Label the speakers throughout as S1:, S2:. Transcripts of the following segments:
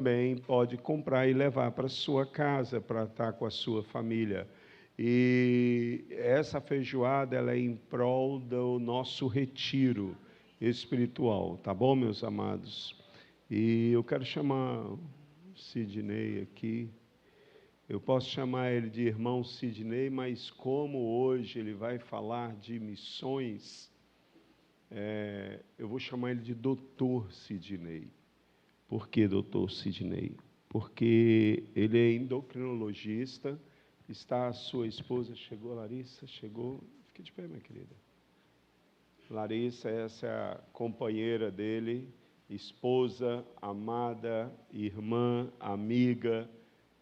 S1: também pode comprar e levar para a sua casa, para estar com a sua família. E essa feijoada, ela é em prol do nosso retiro espiritual, tá bom, meus amados? E eu quero chamar o Sidney aqui. Eu posso chamar ele de irmão Sidney, mas como hoje ele vai falar de missões, eu vou chamar ele de doutor Sidney. Por que doutor Sidney? Porque ele é endocrinologista, está a sua esposa, chegou, Larissa? Chegou? Fique de pé, minha querida. Larissa, essa é a companheira dele, esposa, amada, irmã, amiga.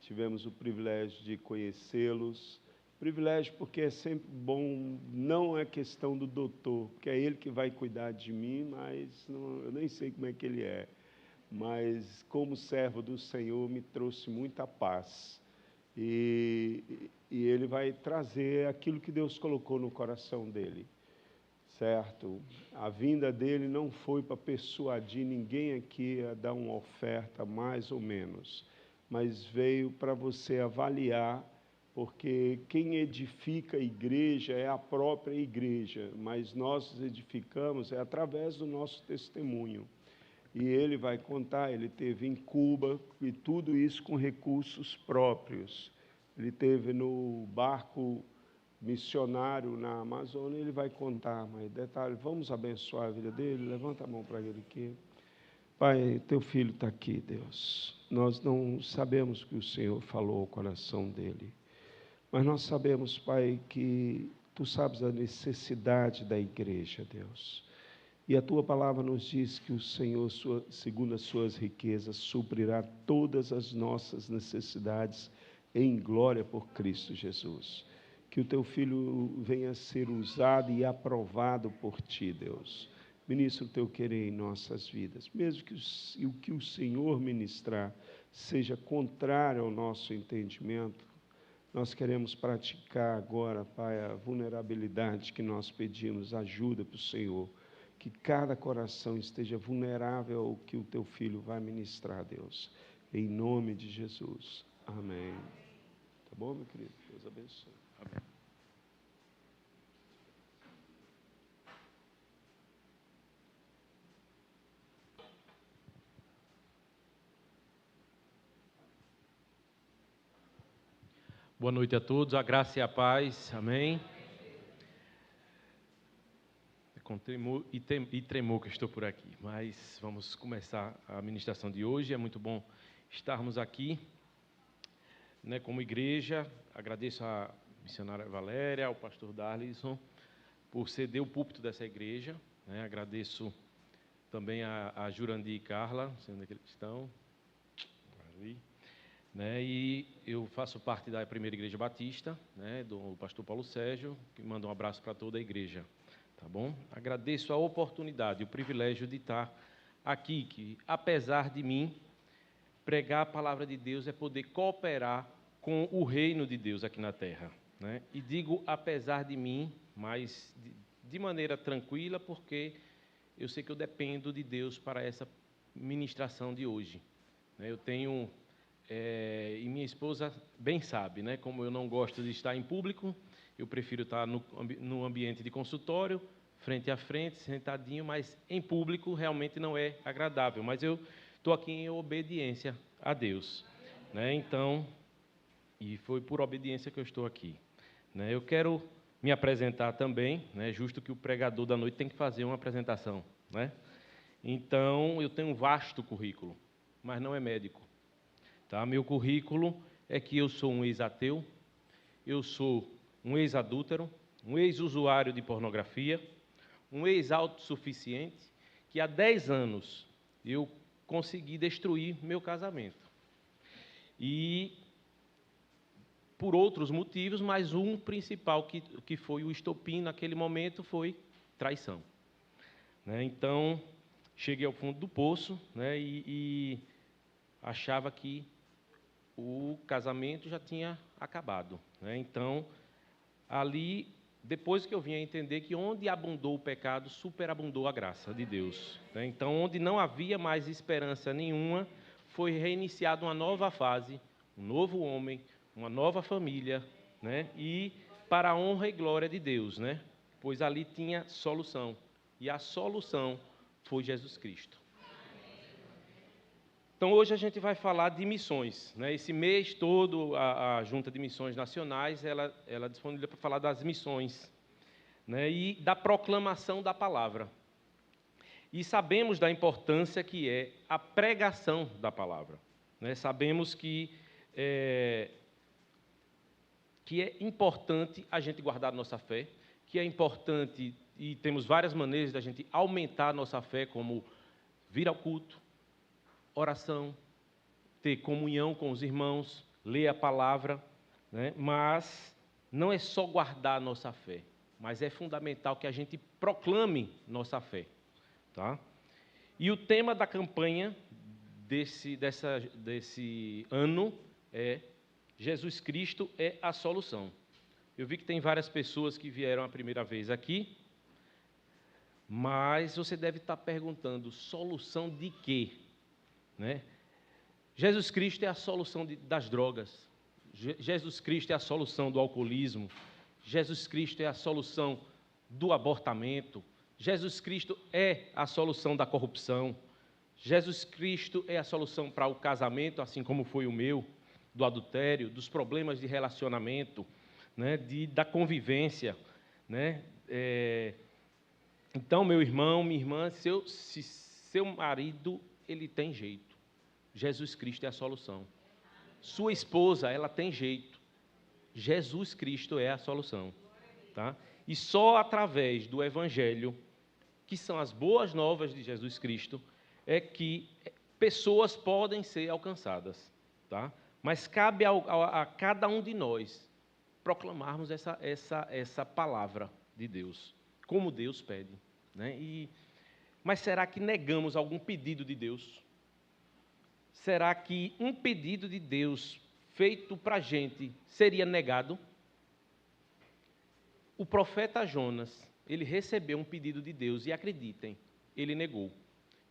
S1: Tivemos o privilégio de conhecê-los. Privilégio porque é sempre bom, não é questão do doutor, porque é ele que vai cuidar de mim, mas não, eu nem sei como é que ele é. Mas, como servo do Senhor, me trouxe muita paz. E ele vai trazer aquilo que Deus colocou no coração dele, certo? A vinda dele não foi para persuadir ninguém aqui a dar uma oferta mais ou menos, mas veio para você avaliar, porque quem edifica a igreja é a própria igreja, mas nós edificamos através do nosso testemunho. E ele vai contar, ele teve em Cuba, e tudo isso com recursos próprios. Ele teve no barco missionário na Amazônia, ele vai contar mais detalhes. Vamos abençoar a vida dele? Levanta a mão para ele aqui. Pai, teu filho está aqui, Deus. Nós não sabemos que o Senhor falou ao coração dele, mas nós sabemos, Pai, que tu sabes a necessidade da igreja, Deus. E a tua palavra nos diz que o Senhor, segundo as suas riquezas, suprirá todas as nossas necessidades em glória por Cristo Jesus. Que o teu filho venha a ser usado e aprovado por ti, Deus. Ministra o teu querer em nossas vidas, mesmo que o que o Senhor ministrar seja contrário ao nosso entendimento. Nós queremos praticar agora, Pai, a vulnerabilidade que nós pedimos, ajuda para o Senhor. Que cada coração esteja vulnerável ao que o teu filho vai ministrar, Deus. Em nome de Jesus. Amém. Tá bom, meu querido? Deus abençoe. Amém.
S2: Boa noite a todos, a graça e a paz, amém. É com tremor e tremor que estou por aqui, mas vamos começar a ministração de hoje. É muito bom estarmos aqui, né, como igreja. Agradeço à missionária Valéria, ao pastor Darlison, por ceder o púlpito dessa igreja, né. Agradeço também a Jurandir e Carla, não sei onde é que eles estão, ali. Né, e eu faço parte da Primeira Igreja Batista, né, do pastor Paulo Sérgio, que manda um abraço para toda a igreja, tá bom? Agradeço a oportunidade, o privilégio de estar aqui, que apesar de mim, pregar a palavra de Deus é poder cooperar com o reino de Deus aqui na terra, né? E digo apesar de mim, mas de maneira tranquila, porque eu sei que eu dependo de Deus para essa ministração de hoje, né? Eu tenho... e minha esposa bem sabe, né? Como eu não gosto de estar em público, eu prefiro estar no ambiente de consultório, frente a frente, sentadinho, mas em público realmente não é agradável. Mas eu estou aqui em obediência a Deus, né? Então, e foi por obediência que eu estou aqui, né? Eu quero me apresentar também, né? Justo que o pregador da noite tem que fazer uma apresentação, né? Então, eu tenho um vasto currículo, mas não é médico. Tá? Meu currículo é que eu sou um ex-ateu, eu sou um ex-adúltero, um ex-usuário de pornografia, um ex-autossuficiente, que há 10 anos eu consegui destruir meu casamento. E por outros motivos, mas um principal que foi o estopim naquele momento foi traição, né? Então, cheguei ao fundo do poço, né, e achava que o casamento já tinha acabado, né? Então, ali, depois que eu vim a entender que onde abundou o pecado, superabundou a graça de Deus, né? Então, onde não havia mais esperança nenhuma, foi reiniciada uma nova fase, um novo homem, uma nova família, né? E para a honra e glória de Deus, né? Pois ali tinha solução. E a solução foi Jesus Cristo. Então, hoje a gente vai falar de missões, né? Esse mês todo, a Junta de Missões Nacionais, ela disponibiliza para falar das missões, né? E da proclamação da palavra. E sabemos da importância que é a pregação da palavra, né? Sabemos que é importante a gente guardar nossa fé, que é importante, e temos várias maneiras da gente aumentar a nossa fé, como vir ao culto, oração, ter comunhão com os irmãos, ler a palavra, né? Mas não é só guardar a nossa fé, mas é fundamental que a gente proclame nossa fé, tá? E o tema da campanha desse ano é Jesus Cristo é a solução. Eu vi que tem várias pessoas que vieram a primeira vez aqui, mas você deve estar perguntando, solução de quê? Né? Jesus Cristo é a solução das drogas. Jesus Cristo é a solução do alcoolismo. Jesus Cristo é a solução do abortamento. Jesus Cristo é a solução da corrupção. Jesus Cristo é a solução para o casamento, assim como foi o meu, do adultério, dos problemas de relacionamento, né, da convivência, né? Então, meu irmão, minha irmã, se seu marido ele tem jeito, Jesus Cristo é a solução. Sua esposa, ela tem jeito, Jesus Cristo é a solução, tá? E só através do Evangelho, que são as boas novas de Jesus Cristo, é que pessoas podem ser alcançadas, tá? Mas cabe a cada um de nós proclamarmos essa palavra de Deus, como Deus pede, né? Mas será que negamos algum pedido de Deus? Será que um pedido de Deus feito para a gente seria negado? O profeta Jonas, ele recebeu um pedido de Deus e, acreditem, ele negou.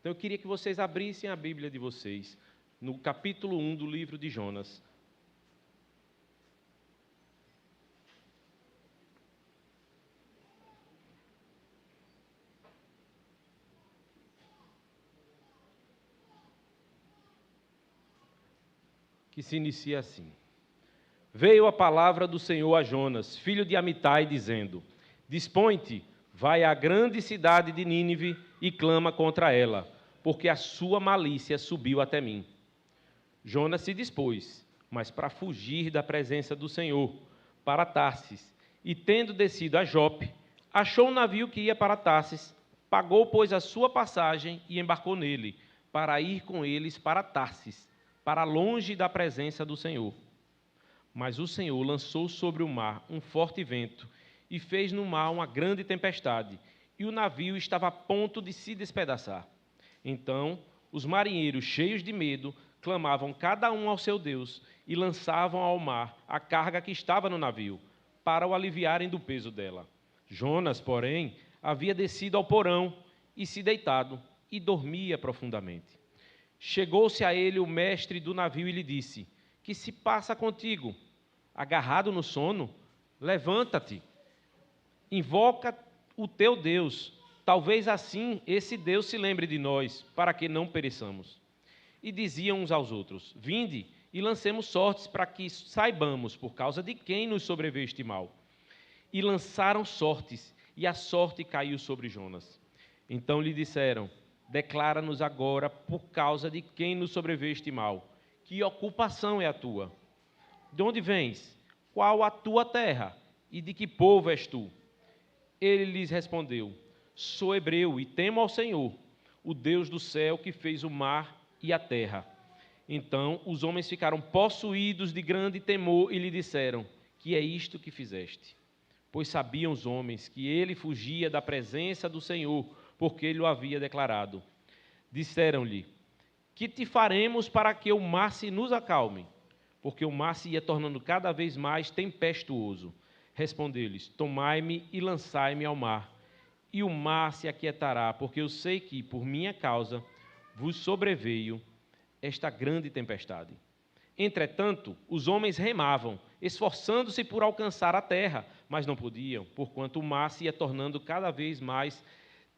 S2: Então eu queria que vocês abrissem a Bíblia de vocês, no capítulo 1 do livro de Jonas. Que se inicia assim: Veio a palavra do Senhor a Jonas, filho de Amitai, dizendo: Dispõe-te, vai à grande cidade de Nínive e clama contra ela, porque a sua malícia subiu até mim. Jonas se dispôs, mas para fugir da presença do Senhor, para Tarsis, e tendo descido a Jope, achou um navio que ia para Tarsis, pagou, pois, a sua passagem e embarcou nele, para ir com eles para Tarsis, para longe da presença do Senhor. Mas o Senhor lançou sobre o mar um forte vento e fez no mar uma grande tempestade, e o navio estava a ponto de se despedaçar. Então, os marinheiros, cheios de medo, clamavam cada um ao seu Deus e lançavam ao mar a carga que estava no navio, para o aliviarem do peso dela. Jonas, porém, havia descido ao porão e se deitado, e dormia profundamente. Chegou-se a ele o mestre do navio e lhe disse: Que se passa contigo? Agarrado no sono? Levanta-te, invoca o teu Deus. Talvez assim esse Deus se lembre de nós, para que não pereçamos. E diziam uns aos outros: Vinde e lancemos sortes, para que saibamos por causa de quem nos sobreveio este mal. E lançaram sortes, e a sorte caiu sobre Jonas. Então lhe disseram: Declara-nos agora por causa de quem nos sobreveio este mal. Que ocupação é a tua? De onde vens? Qual a tua terra? E de que povo és tu? Ele lhes respondeu: Sou hebreu e temo ao Senhor, o Deus do céu que fez o mar e a terra. Então os homens ficaram possuídos de grande temor e lhe disseram: Que é isto que fizeste? Pois sabiam os homens que ele fugia da presença do Senhor, porque ele o havia declarado. Disseram-lhe: Que te faremos para que o mar se nos acalme? Porque o mar se ia tornando cada vez mais tempestuoso. Respondeu-lhes: Tomai-me e lançai-me ao mar, e o mar se aquietará, porque eu sei que, por minha causa, vos sobreveio esta grande tempestade. Entretanto, os homens remavam, esforçando-se por alcançar a terra, mas não podiam, porquanto o mar se ia tornando cada vez mais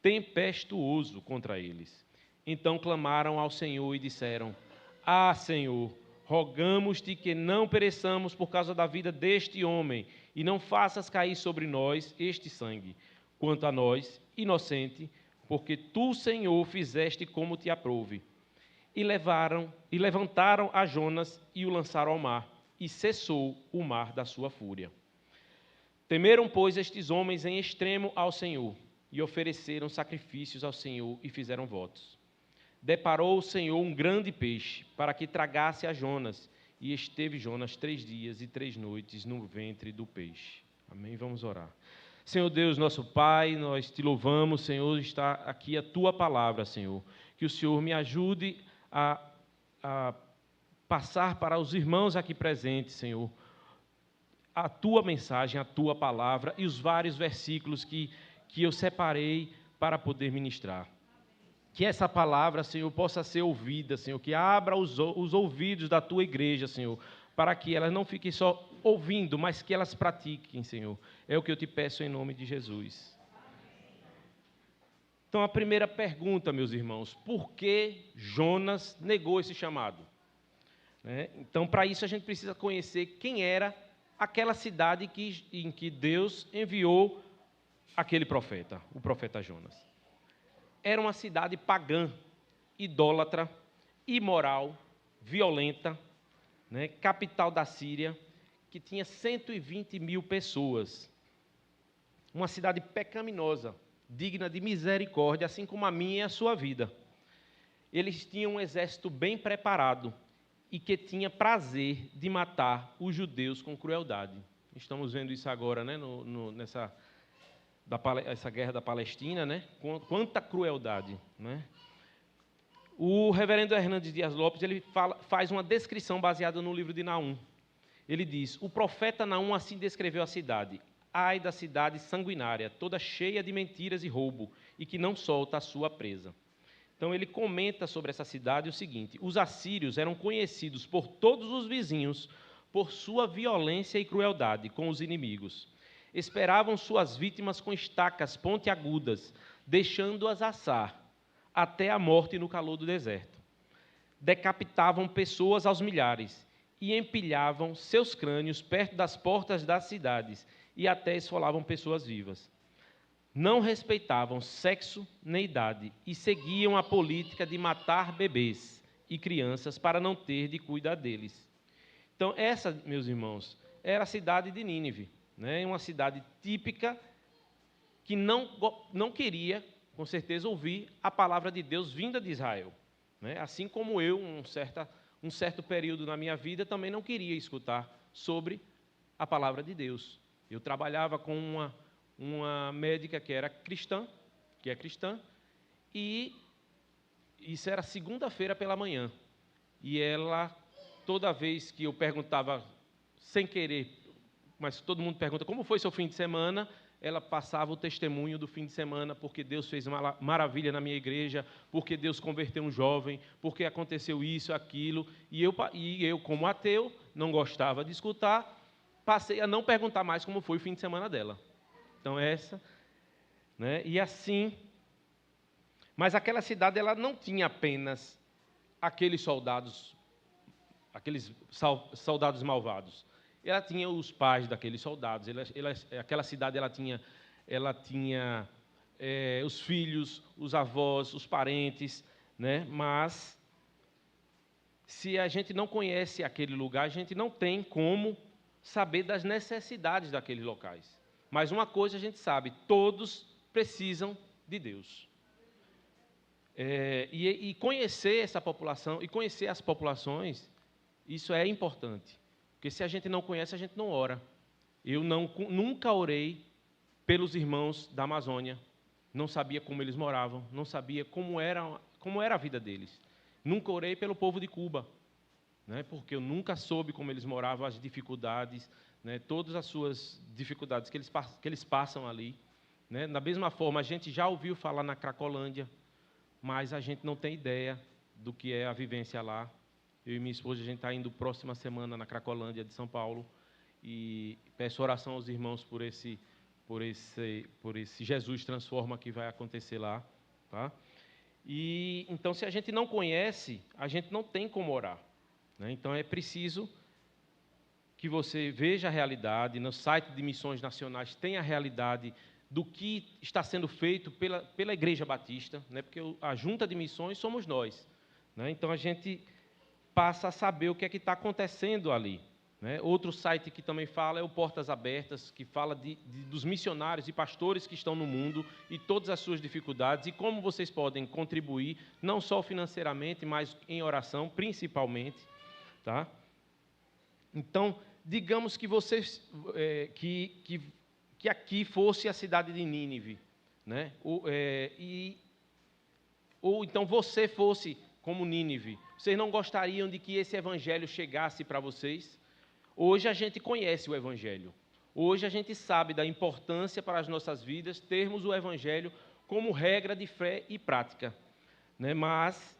S2: tempestuoso contra eles. Então clamaram ao Senhor e disseram: Ah, Senhor, rogamos-te que não pereçamos por causa da vida deste homem, e não faças cair sobre nós este sangue. Quanto a nós, inocente, porque tu, Senhor, fizeste como te aprouve. E levantaram a Jonas e o lançaram ao mar, e cessou o mar da sua fúria. Temeram, pois, estes homens em extremo ao Senhor, e ofereceram sacrifícios ao Senhor e fizeram votos. Deparou o Senhor um grande peixe, para que tragasse a Jonas, e esteve Jonas 3 dias e 3 noites no ventre do peixe. Amém? Vamos orar. Senhor Deus, nosso Pai, nós te louvamos, Senhor, está aqui a Tua palavra, Senhor. Que o Senhor me ajude a passar para os irmãos aqui presentes, Senhor, a Tua mensagem, a Tua palavra e os vários versículos que eu separei para poder ministrar. Que essa palavra, Senhor, possa ser ouvida, Senhor, que abra os ouvidos da Tua igreja, Senhor, para que elas não fiquem só ouvindo, mas que elas pratiquem, Senhor. É o que eu te peço em nome de Jesus. Então, a primeira pergunta, meus irmãos: por que Jonas negou esse chamado? Então, para isso, a gente precisa conhecer quem era aquela cidade em que Deus enviou aquele profeta, o profeta Jonas. Era uma cidade pagã, idólatra, imoral, violenta, capital da Síria, que tinha 120 mil pessoas. Uma cidade pecaminosa, digna de misericórdia, assim como a minha e a sua vida. Eles tinham um exército bem preparado e que tinha prazer de matar os judeus com crueldade. Estamos vendo isso agora, essa guerra da Palestina, Quanta crueldade, O reverendo Hernandes Dias Lopes, ele faz uma descrição baseada no livro de Naum. Ele diz: o profeta Naum assim descreveu a cidade: ai da cidade sanguinária, toda cheia de mentiras e roubo, e que não solta a sua presa. Então ele comenta sobre essa cidade o seguinte: os assírios eram conhecidos por todos os vizinhos por sua violência e crueldade com os inimigos. Esperavam suas vítimas com estacas pontiagudas, deixando-as assar até a morte no calor do deserto. Decapitavam pessoas aos milhares e empilhavam seus crânios perto das portas das cidades e até esfolavam pessoas vivas. Não respeitavam sexo nem idade e seguiam a política de matar bebês e crianças para não ter de cuidar deles. Então, essa, meus irmãos, era a cidade de Nínive. Uma cidade típica que não queria, com certeza, ouvir a palavra de Deus vinda de Israel. Assim como eu, um certo período na minha vida, também não queria escutar sobre a palavra de Deus. Eu trabalhava com uma médica que é cristã, e isso era segunda-feira pela manhã. E ela, toda vez que eu perguntava, sem querer, mas todo mundo pergunta, como foi seu fim de semana? Ela passava o testemunho do fim de semana, porque Deus fez uma maravilha na minha igreja, porque Deus converteu um jovem, porque aconteceu isso, aquilo. E eu, como ateu, não gostava de escutar, passei a não perguntar mais como foi o fim de semana dela. Então, e assim... Mas aquela cidade, ela não tinha apenas aqueles soldados malvados. Ela tinha os pais daqueles soldados. Aquela cidade, ela tinha os filhos, os avós, os parentes, Mas, se a gente não conhece aquele lugar, a gente não tem como saber das necessidades daqueles locais. Mas uma coisa a gente sabe: todos precisam de Deus. E conhecer essa população, e conhecer as populações, isso é importante. Porque se a gente não conhece, a gente não ora. Eu nunca orei pelos irmãos da Amazônia. Não sabia como eles moravam, não sabia como era a vida deles. Nunca orei pelo povo de Cuba, porque eu nunca soube como eles moravam, as dificuldades, todas as suas dificuldades que eles passam ali. Da mesma forma, a gente já ouviu falar na Cracolândia, mas a gente não tem ideia do que é a vivência lá, Eu e minha esposa, a gente está indo próxima semana na Cracolândia de São Paulo, e peço oração aos irmãos por esse Jesus Transforma que vai acontecer lá, tá? E então, se a gente não conhece, a gente não tem como orar, né? Então é preciso que você veja a realidade. No site de Missões Nacionais tem a realidade do que está sendo feito pela Igreja Batista, né? Porque a junta de missões somos nós, né? Então a gente passa a saber o que é que está acontecendo ali, né? Outro site que também fala é o Portas Abertas, que fala dos missionários e pastores que estão no mundo e todas as suas dificuldades e como vocês podem contribuir, não só financeiramente, mas em oração, principalmente, tá? Então, digamos que vocês, que aqui fosse a cidade de Nínive, né? Ou então você fosse como Nínive. Vocês não gostariam de que esse evangelho chegasse para vocês? Hoje a gente conhece o evangelho. Hoje a gente sabe da importância para as nossas vidas termos o evangelho como regra de fé e prática, né? Mas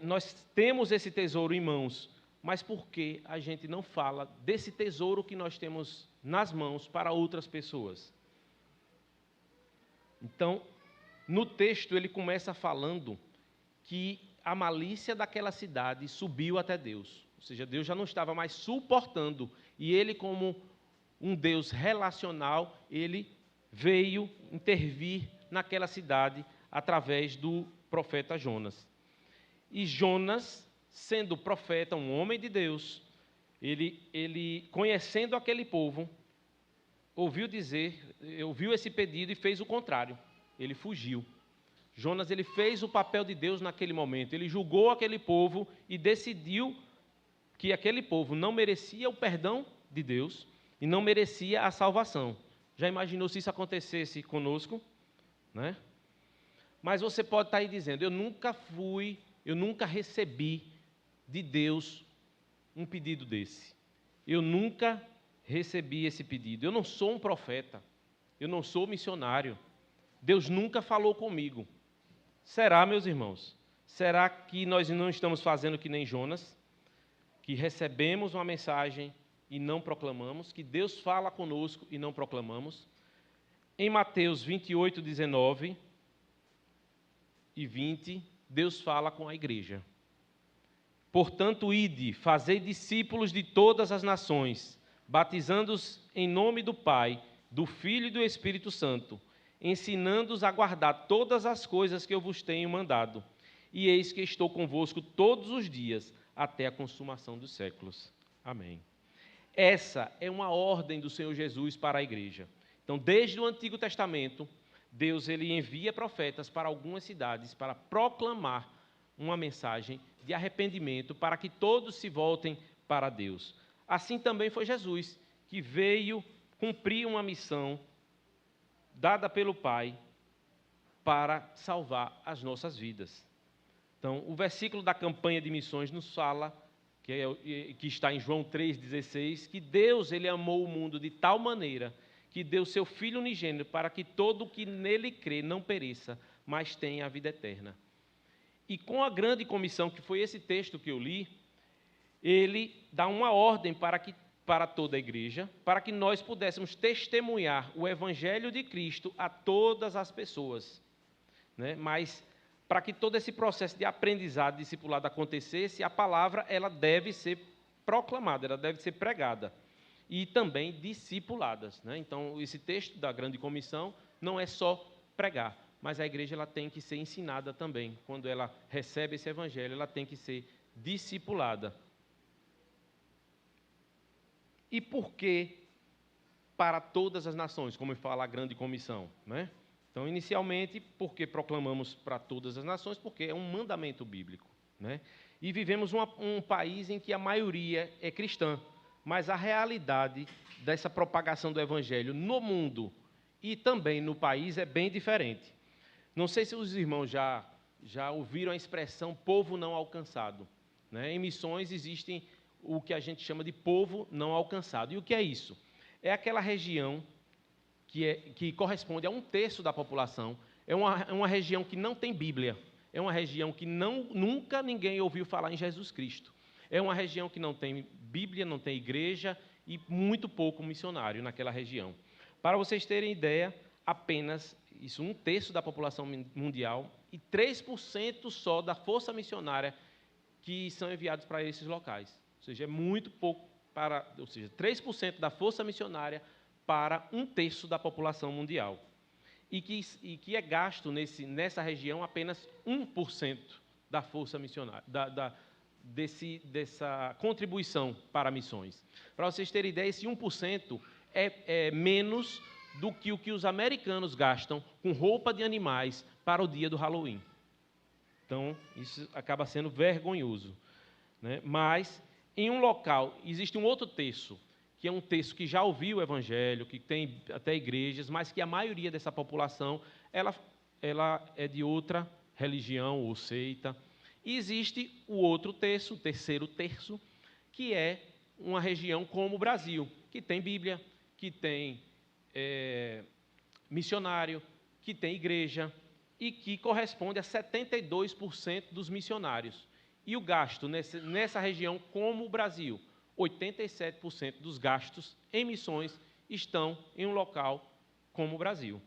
S2: nós temos esse tesouro em mãos. Mas por que a gente não fala desse tesouro que nós temos nas mãos para outras pessoas? Então, no texto ele começa falando que a malícia daquela cidade subiu até Deus. Ou seja, Deus já não estava mais suportando. E ele, como um Deus relacional, ele veio intervir naquela cidade através do profeta Jonas. E Jonas, sendo profeta, um homem de Deus, ele conhecendo aquele povo, ouviu esse pedido e fez o contrário. Ele fugiu. Jonas, ele fez o papel de Deus naquele momento. Ele julgou aquele povo e decidiu que aquele povo não merecia o perdão de Deus e não merecia a salvação. Já imaginou se isso acontecesse conosco, né? Mas você pode estar aí dizendo, eu nunca recebi de Deus um pedido desse. Eu nunca recebi esse pedido. Eu não sou um profeta. Eu não sou missionário. Deus nunca falou comigo. Será, meus irmãos? Será que nós não estamos fazendo que nem Jonas? Que recebemos uma mensagem e não proclamamos? Que Deus fala conosco e não proclamamos? Em Mateus 28, 19 e 20, Deus fala com a igreja. Portanto, ide, fazei discípulos de todas as nações, batizando-os em nome do Pai, do Filho e do Espírito Santo, ensinando-os a guardar todas as coisas que eu vos tenho mandado. E eis que estou convosco todos os dias, até a consumação dos séculos. Amém. Essa é uma ordem do Senhor Jesus para a igreja. Então, desde o Antigo Testamento, Deus ele envia profetas para algumas cidades para proclamar uma mensagem de arrependimento para que todos se voltem para Deus. Assim também foi Jesus, que veio cumprir uma missão dada pelo Pai para salvar as nossas vidas. Então, o versículo da campanha de missões nos fala, que está em João 3,16, que Deus ele amou o mundo de tal maneira que deu seu Filho unigênito para que todo o que nele crê não pereça, mas tenha a vida eterna. E com a grande comissão, que foi esse texto que eu li, ele dá uma ordem para toda a igreja, para que nós pudéssemos testemunhar o Evangelho de Cristo a todas as pessoas, né? Mas, para que todo esse processo de aprendizado, discipulado acontecesse, a palavra ela deve ser proclamada, ela deve ser pregada, e também discipuladas, né? Então, esse texto da grande comissão não é só pregar, mas a igreja ela tem que ser ensinada também. Quando ela recebe esse evangelho, ela tem que ser discipulada. E por que para todas as nações, como fala a grande comissão, né? Então, inicialmente, porque proclamamos para todas as nações, porque é um mandamento bíblico, né? E vivemos um país em que a maioria é cristã, mas a realidade dessa propagação do evangelho no mundo e também no país é bem diferente. Não sei se os irmãos já ouviram a expressão povo não alcançado, né? Em missões existem o que a gente chama de povo não alcançado. E o que é isso? É aquela região que corresponde a 1/3 da população, é uma região que não tem Bíblia, é uma região que nunca ninguém ouviu falar em Jesus Cristo. É uma região que não tem Bíblia, não tem igreja e muito pouco missionário naquela região. Para vocês terem ideia, apenas 1/3 da população mundial e 3% só da força missionária que são enviados para esses locais. Ou seja, é muito pouco ou seja, 3% da força missionária para 1/3 da população mundial. E que é gasto nessa região apenas 1% da força missionária, dessa contribuição para missões. Para vocês terem ideia, esse 1% é menos do que o que os americanos gastam com roupa de animais para o dia do Halloween. Então, isso acaba sendo vergonhoso, né? Mas, em um local, existe um outro terço, que é um terço que já ouviu o Evangelho, que tem até igrejas, mas que a maioria dessa população ela é de outra religião ou seita. E existe o outro terço, o terceiro terço, que é uma região como o Brasil, que tem Bíblia, que tem missionário, que tem igreja e que corresponde a 72% dos missionários. E o gasto nessa região, como o Brasil, 87% dos gastos em missões estão em um local como o Brasil.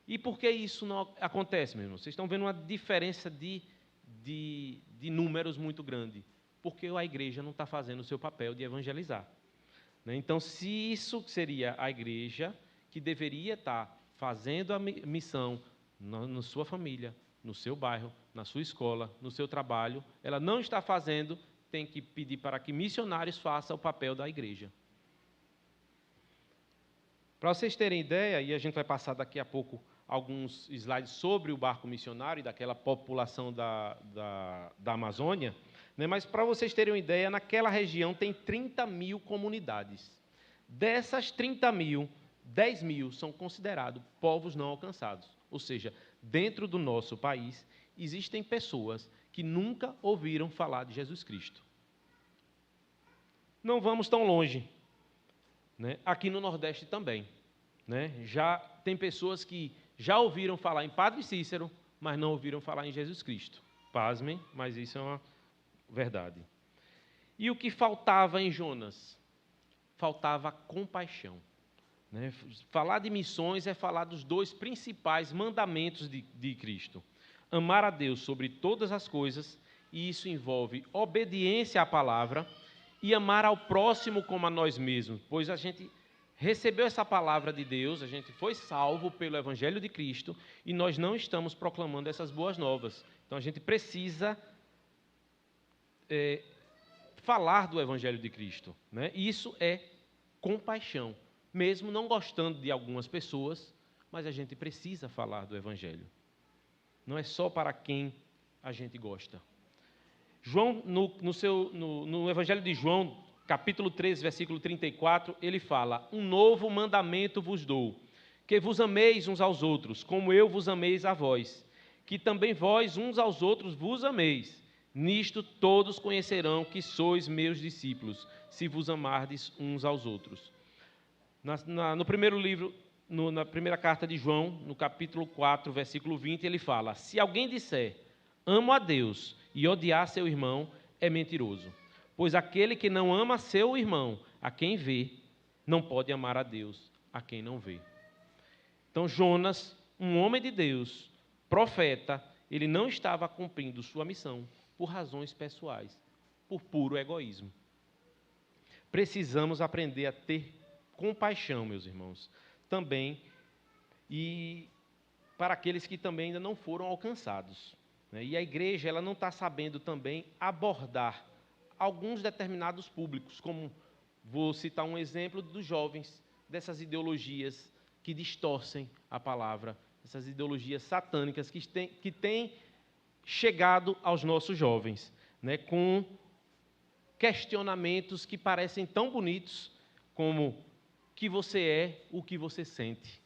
S2: E por que isso não acontece, meu irmão? Vocês estão vendo uma diferença de números muito grande. Porque a igreja não está fazendo o seu papel de evangelizar. Então, se isso seria a igreja que deveria estar fazendo a missão na sua família, no seu bairro, na sua escola, no seu trabalho, ela não está fazendo, tem que pedir para que missionários façam o papel da igreja. Para vocês terem ideia, e a gente vai passar daqui a pouco alguns slides sobre o barco missionário e daquela população da Amazônia, né? Mas para vocês terem uma ideia, naquela região tem 30 mil comunidades. Dessas 30 mil, 10 mil são considerados povos não alcançados. Ou seja, dentro do nosso país, existem pessoas que nunca ouviram falar de Jesus Cristo. Não vamos tão longe, né? Aqui no Nordeste também, né? Já tem pessoas que já ouviram falar em Padre Cícero, mas não ouviram falar em Jesus Cristo. Pasmem, mas isso é uma verdade. E o que faltava em Jonas? Faltava compaixão. Né? Falar de missões é falar dos 2 principais mandamentos de Cristo. Amar a Deus sobre todas as coisas, e isso envolve obediência à palavra, e amar ao próximo como a nós mesmos, pois a gente recebeu essa palavra de Deus, a gente foi salvo pelo Evangelho de Cristo, e nós não estamos proclamando essas boas novas. Então, a gente precisa falar do Evangelho de Cristo, né? Isso é compaixão. Mesmo não gostando de algumas pessoas, mas a gente precisa falar do Evangelho. Não é só para quem a gente gosta. João, no Evangelho de João, capítulo 13, versículo 34, ele fala: um novo mandamento vos dou, que vos ameis uns aos outros, como eu vos ameis a vós, que também vós uns aos outros vos ameis. Nisto todos conhecerão que sois meus discípulos, se vos amardes uns aos outros. No primeiro livro, na primeira carta de João, no capítulo 4, versículo 20, ele fala: se alguém disser, amo a Deus, e odiar seu irmão, é mentiroso. Pois aquele que não ama seu irmão, a quem vê, não pode amar a Deus, a quem não vê. Então, Jonas, um homem de Deus, profeta, ele não estava cumprindo sua missão por razões pessoais, por puro egoísmo. Precisamos aprender a ter compaixão, meus irmãos, também, e para aqueles que também ainda não foram alcançados. E a igreja ela não está sabendo também abordar alguns determinados públicos, como vou citar um exemplo dos jovens, dessas ideologias que distorcem a palavra, essas ideologias satânicas que têm chegado aos nossos jovens, né, com questionamentos que parecem tão bonitos como que você é o que você sente,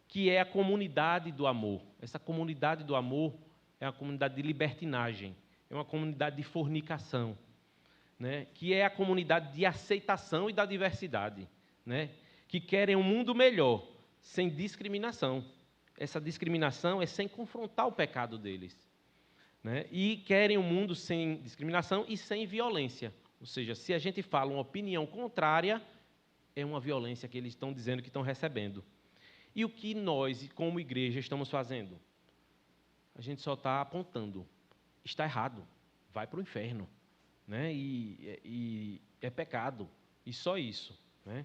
S2: que é a comunidade do amor. Essa comunidade do amor é uma comunidade de libertinagem, é uma comunidade de fornicação, né, que é a comunidade de aceitação e da diversidade, né, que querem um mundo melhor, sem discriminação. Essa discriminação é sem confrontar o pecado deles. né? E querem um mundo sem discriminação e sem violência. Ou seja, se a gente fala uma opinião contrária, é uma violência que eles estão dizendo que estão recebendo. E o que nós, como igreja, estamos fazendo? A gente só está apontando. Está errado, vai para o inferno, né? E é pecado, e só isso, né?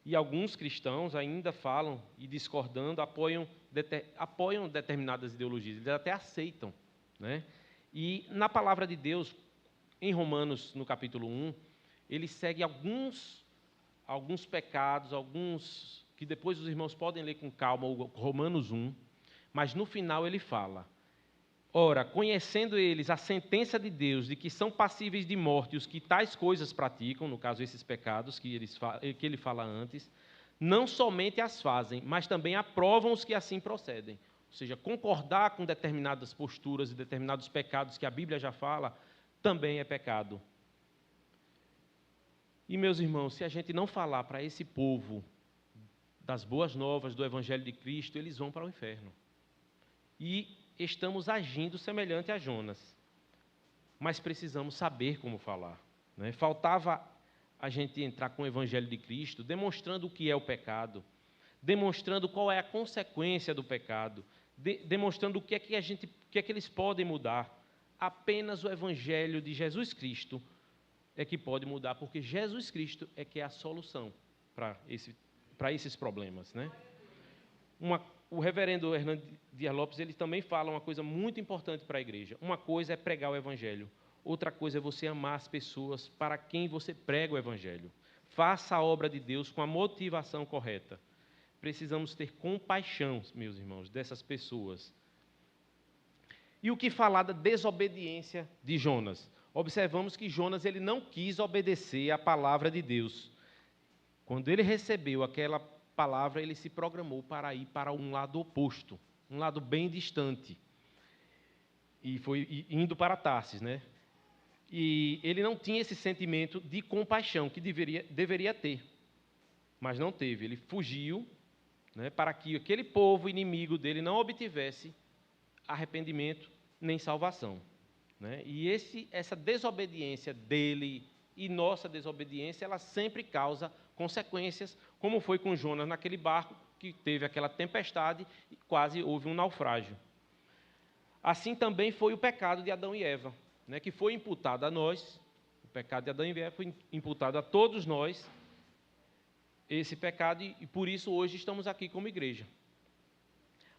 S2: E alguns cristãos ainda falam e discordando, apoiam determinadas ideologias, eles até aceitam, né? E na palavra de Deus, em Romanos, no capítulo 1, ele segue alguns pecados, alguns que depois os irmãos podem ler com calma, o Romanos 1, mas no final ele fala: ora, conhecendo eles a sentença de Deus de que são passíveis de morte os que tais coisas praticam, no caso esses pecados que ele fala antes, não somente as fazem, mas também aprovam os que assim procedem. Ou seja, concordar com determinadas posturas e determinados pecados que a Bíblia já fala, também é pecado. E, meus irmãos, se a gente não falar para esse povo das boas novas do Evangelho de Cristo, eles vão para o inferno. E estamos agindo semelhante a Jonas, mas precisamos saber como falar, né? Faltava a gente entrar com o Evangelho de Cristo, demonstrando o que é o pecado, demonstrando qual é a consequência do pecado, demonstrando o que é que eles podem mudar. Apenas o Evangelho de Jesus Cristo é que pode mudar, porque Jesus Cristo é que é a solução para esses problemas, né? O reverendo Hernando Dias Lopes, ele também fala uma coisa muito importante para a igreja. Uma coisa é pregar o evangelho, outra coisa é você amar as pessoas para quem você prega o evangelho. Faça a obra de Deus com a motivação correta. Precisamos ter compaixão, meus irmãos, dessas pessoas. E o que falar da desobediência de Jonas? Observamos que Jonas ele não quis obedecer à palavra de Deus. Quando ele recebeu aquela palavra, ele se programou para ir para um lado oposto, um lado bem distante. E foi indo para Tarsis, né? E ele não tinha esse sentimento de compaixão que deveria ter, mas não teve. Ele fugiu, né, para que aquele povo inimigo dele não obtivesse arrependimento nem salvação, né? E essa desobediência dele e nossa desobediência, ela sempre causa consequências, como foi com Jonas naquele barco, que teve aquela tempestade e quase houve um naufrágio. Assim também foi o pecado de Adão e Eva, né, que foi imputado a nós, o pecado de Adão e Eva foi imputado a todos nós, esse pecado, e por isso hoje estamos aqui como igreja.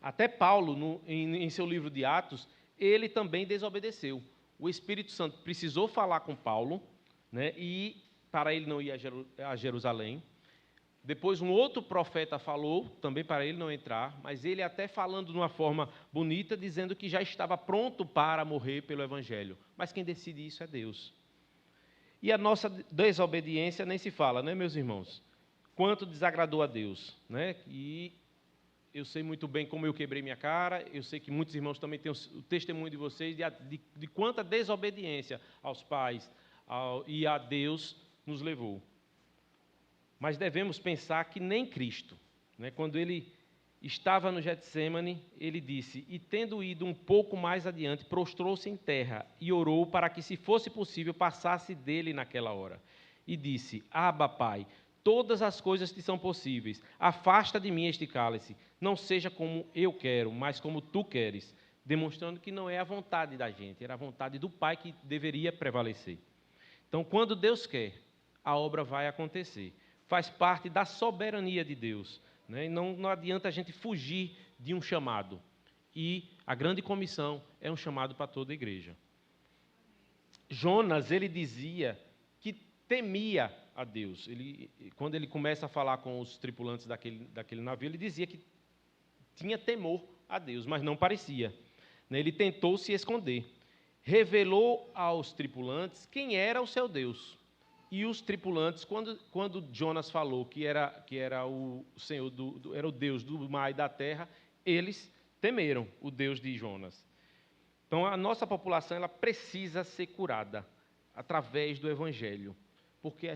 S2: Até Paulo, em seu livro de Atos, ele também desobedeceu. O Espírito Santo precisou falar com Paulo, né, e para ele não ir a Jerusalém. Depois um outro profeta falou, também para ele não entrar, mas ele até falando de uma forma bonita, dizendo que já estava pronto para morrer pelo Evangelho. Mas quem decide isso é Deus. E a nossa desobediência nem se fala, né, meus irmãos? Quanto desagradou a Deus, né? E eu sei muito bem como eu quebrei minha cara, eu sei que muitos irmãos também têm o testemunho de vocês de quanta desobediência aos pais e a Deus nos levou. Mas devemos pensar que nem Cristo, né? Quando ele estava no Getsêmani, ele disse, e tendo ido um pouco mais adiante, prostrou-se em terra e orou para que, se fosse possível, passasse dele naquela hora. E disse, Abba, Pai, todas as coisas te são possíveis, afasta de mim este cálice, não seja como eu quero, mas como tu queres, demonstrando que não é a vontade da gente, era a vontade do Pai que deveria prevalecer. Então, quando Deus quer, a obra vai acontecer. Faz parte da soberania de Deus, né? E não adianta a gente fugir de um chamado. E a grande comissão é um chamado para toda a igreja. Jonas, ele dizia que temia a Deus. Quando ele começa a falar com os tripulantes daquele navio, ele dizia que tinha temor a Deus, mas não parecia, né? Ele tentou se esconder. Revelou aos tripulantes quem era o seu Deus. E os tripulantes, quando Jonas falou que era o Senhor, era o Deus do mar e da terra, eles temeram o Deus de Jonas. Então, a nossa população ela precisa ser curada através do Evangelho, porque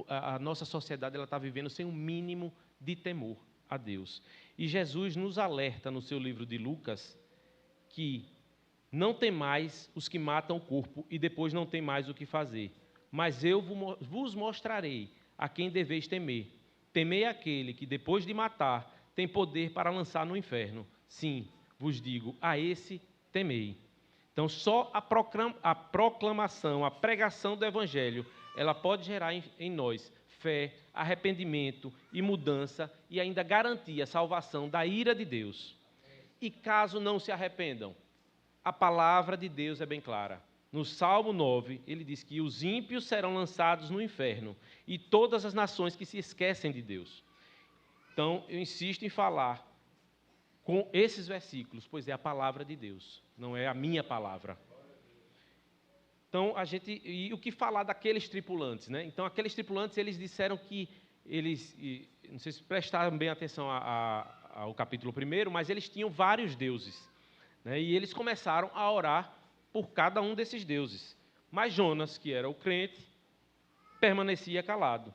S2: a nossa sociedade está vivendo sem um mínimo de temor a Deus. E Jesus nos alerta no seu livro de Lucas que Não temais os que matam o corpo e depois não tem mais o que fazer. Mas eu vos mostrarei a quem deveis temer. Temei aquele que, depois de matar, tem poder para lançar no inferno. Sim, vos digo, a esse temei. Então, só a proclamação, a pregação do Evangelho, ela pode gerar em nós fé, arrependimento e mudança e ainda garantir a salvação da ira de Deus. E caso não se arrependam, a palavra de Deus é bem clara. No Salmo 9, ele diz que os ímpios serão lançados no inferno e todas as nações que se esquecem de Deus. Então, eu insisto em falar com esses versículos, pois é a palavra de Deus, não é a minha palavra. Então, e o que falar daqueles tripulantes, né? Então, aqueles tripulantes, eles disseram que não sei se prestaram bem atenção ao capítulo 1, mas eles tinham vários deuses, né? E eles começaram a orar por cada um desses deuses. Mas Jonas, que era o crente, permanecia calado.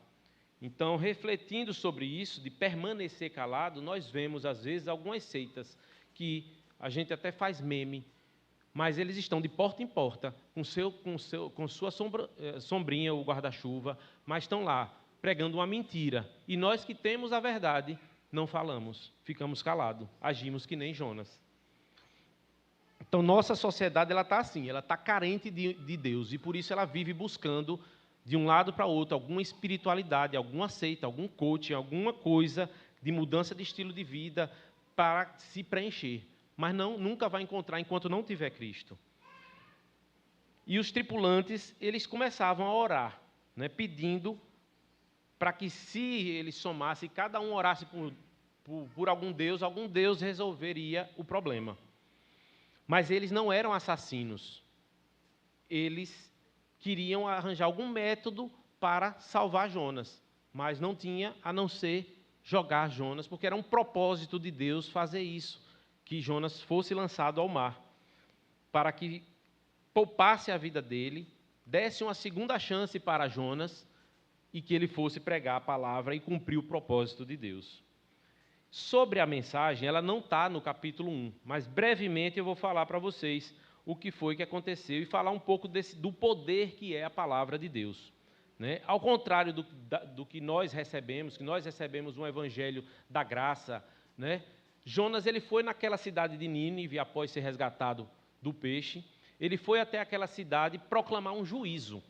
S2: Então, refletindo sobre isso, de permanecer calado, nós vemos, às vezes, algumas seitas que a gente até faz meme, mas eles estão de porta em porta, com sua sombrinha, o guarda-chuva, mas estão lá, pregando uma mentira. E nós que temos a verdade, não falamos, ficamos calados, agimos que nem Jonas. Então, nossa sociedade está assim, ela está carente de Deus, e por isso ela vive buscando, de um lado para o outro, alguma espiritualidade, alguma seita, algum coaching, alguma coisa de mudança de estilo de vida para se preencher. Mas nunca vai encontrar enquanto não tiver Cristo. E os tripulantes, eles começavam a orar, né, pedindo para que, se eles somassem, cada um orasse por algum Deus resolveria o problema. Mas eles não eram assassinos. Eles queriam arranjar algum método para salvar Jonas, mas não tinha a não ser jogar Jonas, porque era um propósito de Deus fazer isso, que Jonas fosse lançado ao mar, para que poupasse a vida dele, desse uma segunda chance para Jonas e que ele fosse pregar a palavra e cumprir o propósito de Deus. Sobre a mensagem, ela não está no capítulo 1, mas brevemente eu vou falar para vocês o que foi que aconteceu e falar um pouco do poder que é a palavra de Deus, né? Ao contrário do que nós recebemos um evangelho da graça, né? Jonas, ele foi naquela cidade de Nínive, após ser resgatado do peixe, ele foi até aquela cidade proclamar um juízo.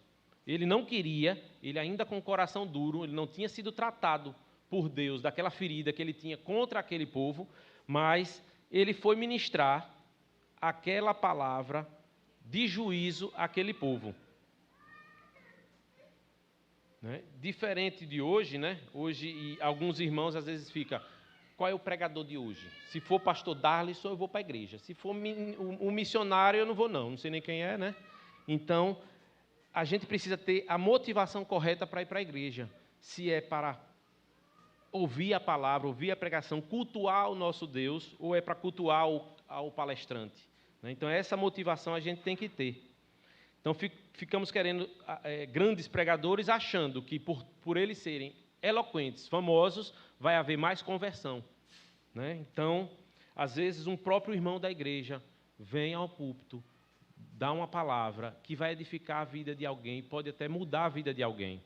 S2: Ele não queria, ele ainda com o coração duro, ele não tinha sido tratado por Deus daquela ferida que ele tinha contra aquele povo, mas ele foi ministrar aquela palavra de juízo àquele povo. Né? Diferente de hoje, né? Hoje, alguns irmãos às vezes ficam, qual é o pregador de hoje? Se for pastor Darlison, eu vou para a igreja. Se for um missionário, eu não vou não sei nem quem é, né? Então, a gente precisa ter a motivação correta para ir para a igreja. Se é para ouvir a palavra, ouvir a pregação, cultuar o nosso Deus, ou é para cultuar ao palestrante. Então, essa motivação a gente tem que ter. Então, ficamos querendo grandes pregadores, achando que por eles serem eloquentes, famosos, vai haver mais conversão. Né? Então, às vezes, um próprio irmão da igreja vem ao púlpito, dá uma palavra que vai edificar a vida de alguém, pode até mudar a vida de alguém.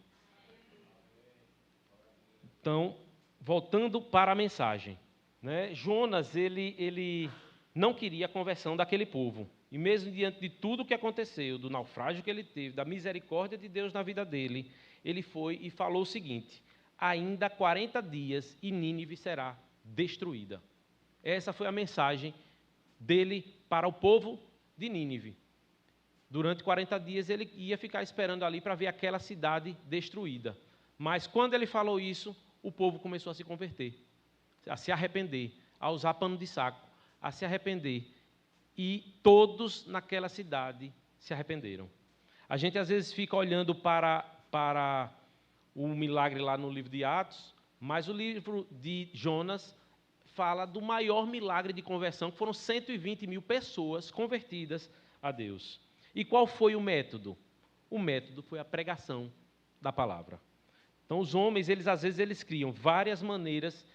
S2: Então, voltando para a mensagem, né? Jonas, ele não queria a conversão daquele povo. E mesmo diante de tudo o que aconteceu, do naufrágio que ele teve, da misericórdia de Deus na vida dele, ele foi e falou o seguinte: ainda 40 dias e Nínive será destruída. Essa foi a mensagem dele para o povo de Nínive. Durante 40 dias ele ia ficar esperando ali para ver aquela cidade destruída. Mas quando ele falou isso, o povo começou a se converter, a se arrepender, a usar pano de saco, a se arrepender. E todos naquela cidade se arrependeram. A gente às vezes fica olhando para o milagre lá no livro de Atos, mas o livro de Jonas fala do maior milagre de conversão, que foram 120 mil pessoas convertidas a Deus. E qual foi o método? O método foi a pregação da palavra. Então, os homens, às vezes, eles criam várias maneiras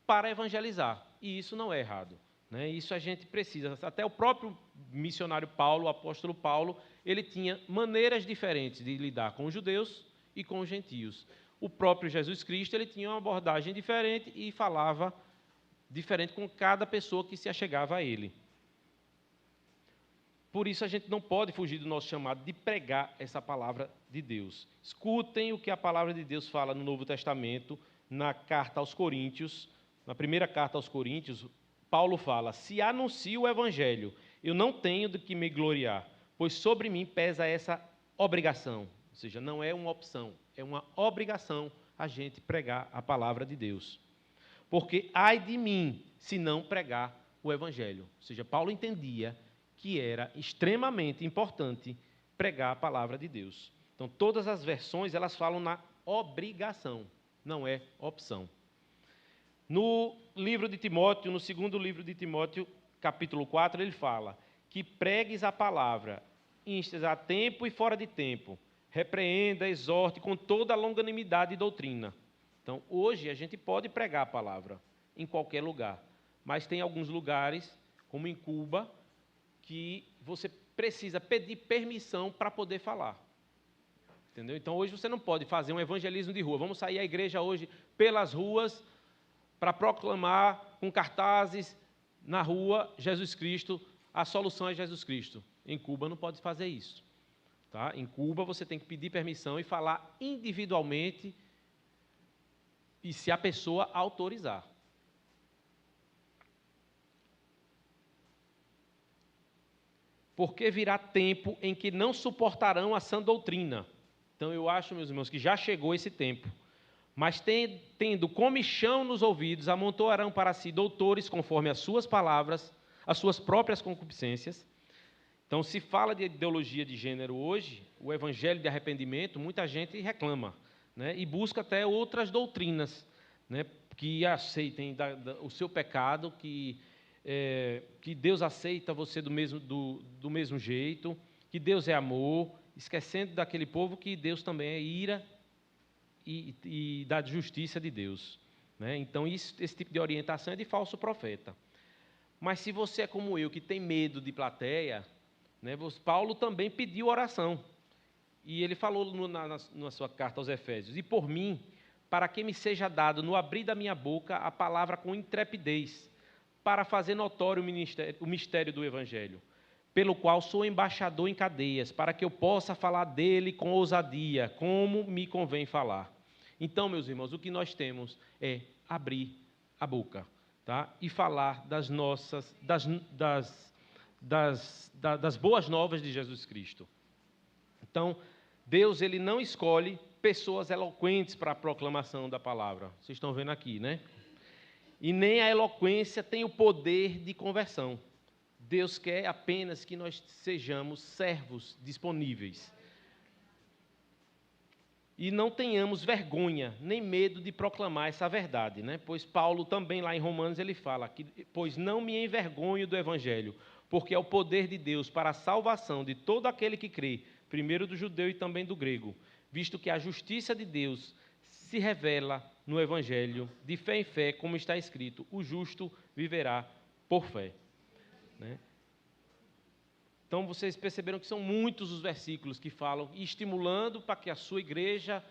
S2: para evangelizar, e isso não é errado. Né? Isso a gente precisa. Até o próprio missionário Paulo, o apóstolo Paulo, ele tinha maneiras diferentes de lidar com os judeus e com os gentios. O próprio Jesus Cristo, ele tinha uma abordagem diferente e falava diferente com cada pessoa que se achegava a ele. Por isso, a gente não pode fugir do nosso chamado de pregar essa palavra de Deus. Escutem o que a palavra de Deus fala no Novo Testamento, na carta aos Coríntios, na primeira carta aos Coríntios, Paulo fala: se anuncio o evangelho, eu não tenho de que me gloriar, pois sobre mim pesa essa obrigação. Ou seja, não é uma opção, é uma obrigação a gente pregar a palavra de Deus. Porque ai de mim se não pregar o evangelho. Ou seja, Paulo entendia que era extremamente importante pregar a palavra de Deus. Então, todas as versões, elas falam na obrigação, não é opção. No livro de Timóteo, no segundo livro de Timóteo, capítulo 4, ele fala que pregues a palavra, instes a tempo e fora de tempo, repreenda, exorte com toda a longanimidade e doutrina. Então, hoje, a gente pode pregar a palavra em qualquer lugar, mas tem alguns lugares, como em Cuba, que você precisa pedir permissão para poder falar. Entendeu? Então, hoje você não pode fazer um evangelismo de rua. Vamos sair à igreja hoje pelas ruas para proclamar com cartazes na rua Jesus Cristo, a solução é Jesus Cristo. Em Cuba não pode fazer isso. Tá? Em Cuba você tem que pedir permissão e falar individualmente e se a pessoa autorizar. Porque virá tempo em que não suportarão a sã doutrina. Então, eu acho, meus irmãos, que já chegou esse tempo. Mas, tendo comichão nos ouvidos, amontoarão para si doutores conforme as suas palavras, as suas próprias concupiscências. Então, se fala de ideologia de gênero hoje, o evangelho de arrependimento, muita gente reclama, né, e busca até outras doutrinas, né, que aceitem o seu pecado, que Deus aceita você do mesmo jeito, que Deus é amor, esquecendo daquele povo que Deus também é ira e da justiça de Deus. Né? Então, esse tipo de orientação é de falso profeta. Mas se você é como eu, que tem medo de plateia, né, Paulo também pediu oração. E ele falou na sua carta aos Efésios: e por mim, para que me seja dado no abrir da minha boca a palavra com intrepidez, para fazer notório o mistério do Evangelho, pelo qual sou embaixador em cadeias, para que eu possa falar dele com ousadia, como me convém falar. Então, meus irmãos, o que nós temos é abrir a boca, tá? E falar das boas novas de Jesus Cristo. Então, Deus, ele não escolhe pessoas eloquentes para a proclamação da palavra. Vocês estão vendo aqui, né? E nem a eloquência tem o poder de conversão. Deus quer apenas que nós sejamos servos disponíveis. E não tenhamos vergonha, nem medo de proclamar essa verdade, né? Pois Paulo também lá em Romanos ele fala que, pois não me envergonho do Evangelho, porque é o poder de Deus para a salvação de todo aquele que crê, primeiro do judeu e também do grego, visto que a justiça de Deus se revela no Evangelho, de fé em fé, como está escrito: o justo viverá por fé. Né? Então, vocês perceberam que são muitos os versículos que falam, estimulando para que a sua igreja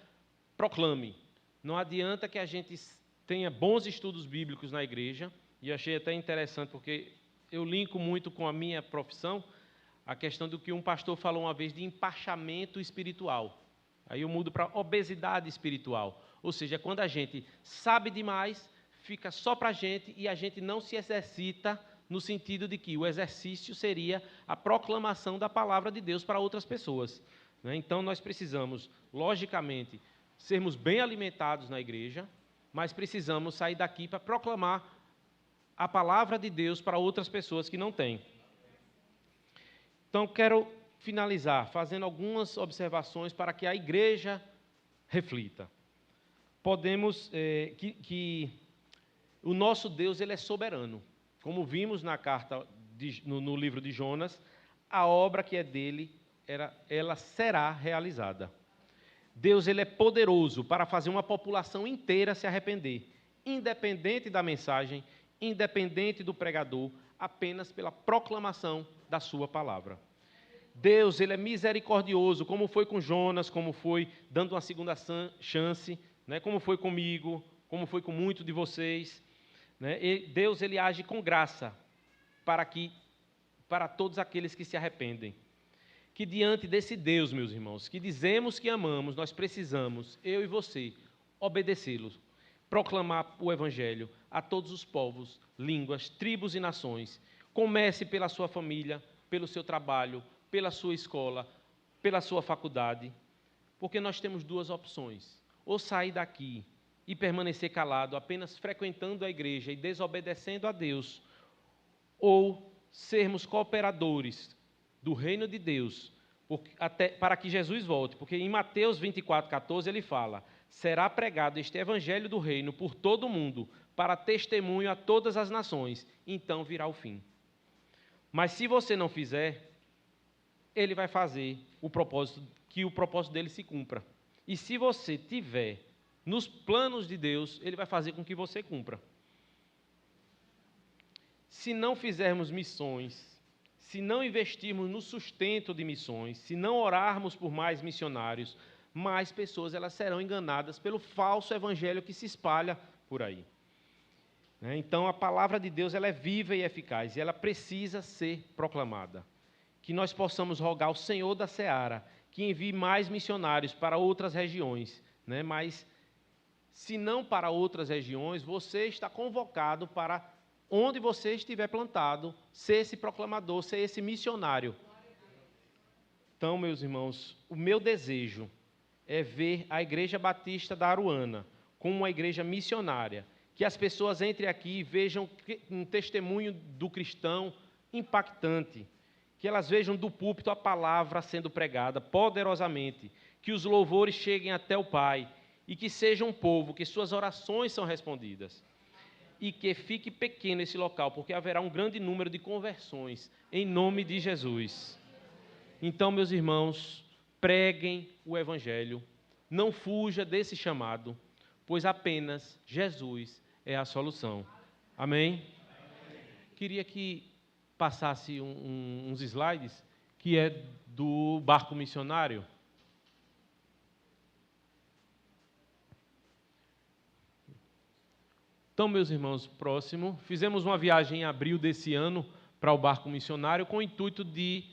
S2: proclame. Não adianta que a gente tenha bons estudos bíblicos na igreja, e eu achei até interessante, porque eu linko muito com a minha profissão, a questão do que um pastor falou uma vez de empachamento espiritual. Aí eu mudo para obesidade espiritual. Ou seja, quando a gente sabe demais, fica só para a gente e a gente não se exercita, no sentido de que o exercício seria a proclamação da palavra de Deus para outras pessoas. Né? Então, nós precisamos, logicamente, sermos bem alimentados na igreja, mas precisamos sair daqui para proclamar a palavra de Deus para outras pessoas que não têm. Então, quero finalizar fazendo algumas observações para que a igreja reflita. Podemos, que o nosso Deus, ele é soberano. Como vimos na carta, no livro de Jonas, a obra que é dele, ela será realizada. Deus, ele é poderoso para fazer uma população inteira se arrepender, independente da mensagem, independente do pregador, apenas pela proclamação da sua palavra. Deus, Ele é misericordioso, como foi com Jonas, como foi dando uma segunda chance, né? Como foi comigo, como foi com muitos de vocês. Né? E Deus, Ele age com graça para todos aqueles que se arrependem. Que diante desse Deus, meus irmãos, que dizemos que amamos, nós precisamos, eu e você, obedecê-lo, proclamar o Evangelho a todos os povos, línguas, tribos e nações. Comece pela sua família, pelo seu trabalho, pela sua escola, pela sua faculdade, porque nós temos duas opções: ou sair daqui e permanecer calado, apenas frequentando a igreja e desobedecendo a Deus, ou sermos cooperadores do reino de Deus, para que Jesus volte, porque em Mateus 24:14 ele fala: será pregado este evangelho do reino por todo o mundo, para testemunho a todas as nações, então virá o fim. Mas se você não fizer, ele vai fazer o propósito dele se cumpra. E se você tiver nos planos de Deus, ele vai fazer com que você cumpra. Se não fizermos missões, se não investirmos no sustento de missões, se não orarmos por mais missionários, mais pessoas elas serão enganadas pelo falso evangelho que se espalha por aí. Então, a palavra de Deus ela é viva e eficaz, e ela precisa ser proclamada. Que nós possamos rogar ao Senhor da Seara que envie mais missionários para outras regiões, né? Mas, se não para outras regiões, você está convocado para onde você estiver plantado, ser esse proclamador, ser esse missionário. Então, meus irmãos, o meu desejo é ver a Igreja Batista da Aruana como uma igreja missionária, que as pessoas entrem aqui e vejam um testemunho do cristão impactante, que elas vejam do púlpito a palavra sendo pregada poderosamente, que os louvores cheguem até o Pai e que seja um povo, que suas orações são respondidas. E que fique pequeno esse local, porque haverá um grande número de conversões, em nome de Jesus. Então, meus irmãos, preguem o Evangelho, não fuja desse chamado, pois apenas Jesus é a solução. Amém? Queria que passasse uns slides, que é do barco missionário. Então, meus irmãos, próximo, fizemos uma viagem em abril desse ano para o barco missionário com o intuito de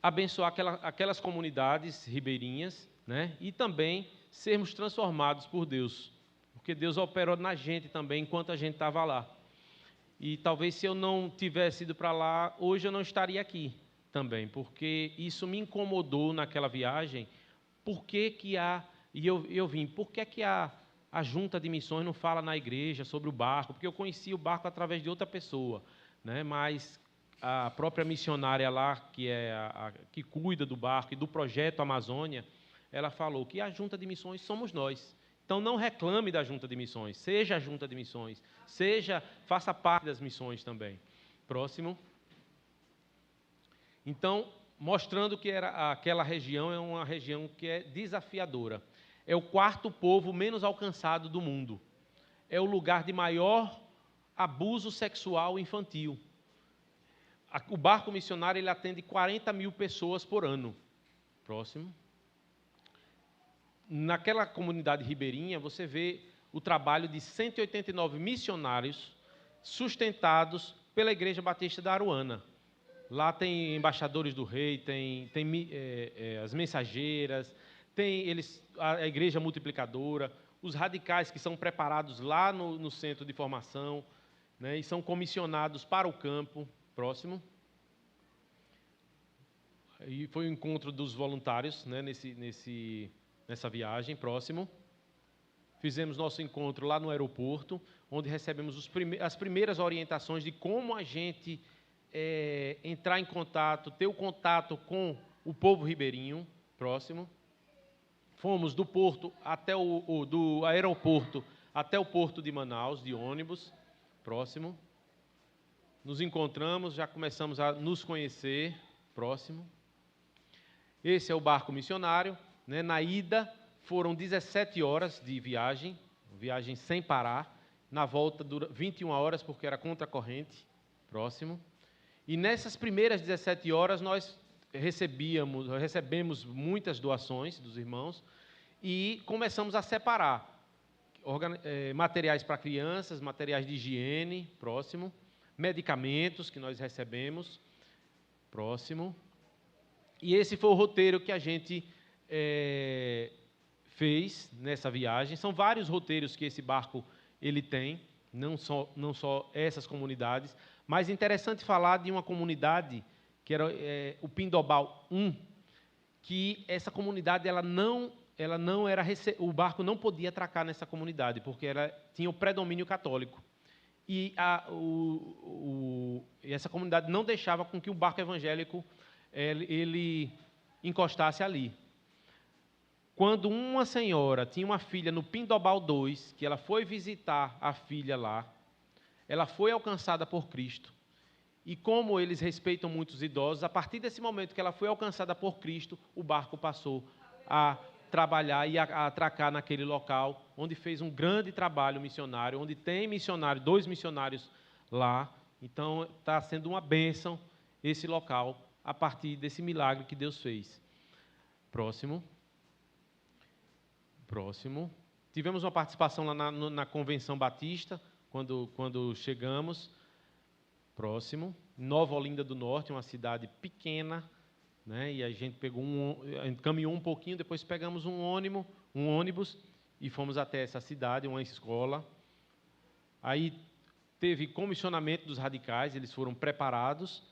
S2: abençoar aquelas comunidades ribeirinhas, né? E também sermos transformados por Deus, porque Deus operou na gente também enquanto a gente estava lá. E talvez se eu não tivesse ido para lá, hoje eu não estaria aqui também, porque isso me incomodou naquela viagem. Por que eu vim, por que a junta de missões não fala na igreja sobre o barco? Porque eu conheci o barco através de outra pessoa, né? Mas a própria missionária lá, que é que cuida do barco e do projeto Amazônia, ela falou que a junta de missões somos nós. Então, não reclame da junta de missões, seja a junta de missões, faça parte das missões também. Próximo. Então, mostrando que aquela região é uma região que é desafiadora. É o quarto povo menos alcançado do mundo. É o lugar de maior abuso sexual infantil. O barco missionário ele atende 40 mil pessoas por ano. Próximo. Naquela comunidade ribeirinha, você vê o trabalho de 189 missionários sustentados pela Igreja Batista da Aruana. Lá tem embaixadores do rei, tem as mensageiras, tem a Igreja Multiplicadora, os radicais que são preparados lá no centro de formação, né, e são comissionados para o campo. Próximo. E foi o encontro dos voluntários, né, nessa viagem. Próximo. Fizemos nosso encontro lá no aeroporto, onde recebemos as primeiras orientações de como a gente entrar em contato, ter o contato com o povo ribeirinho. Próximo. Fomos do porto até do aeroporto até o porto de Manaus, de ônibus. Próximo. Nos encontramos, já começamos a nos conhecer. Próximo. Esse é o barco missionário, né? Na ida foram 17 horas de viagem sem parar. Na volta dura 21 horas, porque era contra a corrente. Próximo. E nessas primeiras 17 horas nós recebemos muitas doações dos irmãos e começamos a separar materiais para crianças, materiais de higiene, próximo, medicamentos que nós recebemos, próximo. E esse foi o roteiro que a gente fez nessa viagem. São vários roteiros que esse barco ele tem, não só essas comunidades, mas é interessante falar de uma comunidade que era o Pindobal 1, que essa comunidade ela não era o barco não podia atracar nessa comunidade porque ela tinha o predomínio católico e essa comunidade não deixava com que o barco evangélico ele encostasse ali. Quando uma senhora tinha uma filha no Pindobal 2, que ela foi visitar a filha lá, ela foi alcançada por Cristo. E como eles respeitam muitos idosos, a partir desse momento que ela foi alcançada por Cristo, o barco passou a trabalhar e a atracar naquele local, onde fez um grande trabalho missionário, onde tem missionário, 2 missionários lá. Então, está sendo uma bênção esse local, a partir desse milagre que Deus fez. Próximo. Tivemos uma participação lá na Convenção Batista, quando chegamos. Próximo. Nova Olinda do Norte, uma cidade pequena, né? E a gente caminhou um pouquinho, depois pegamos um ônibus e fomos até essa cidade, uma escola. Aí teve comissionamento dos radicais, eles foram preparados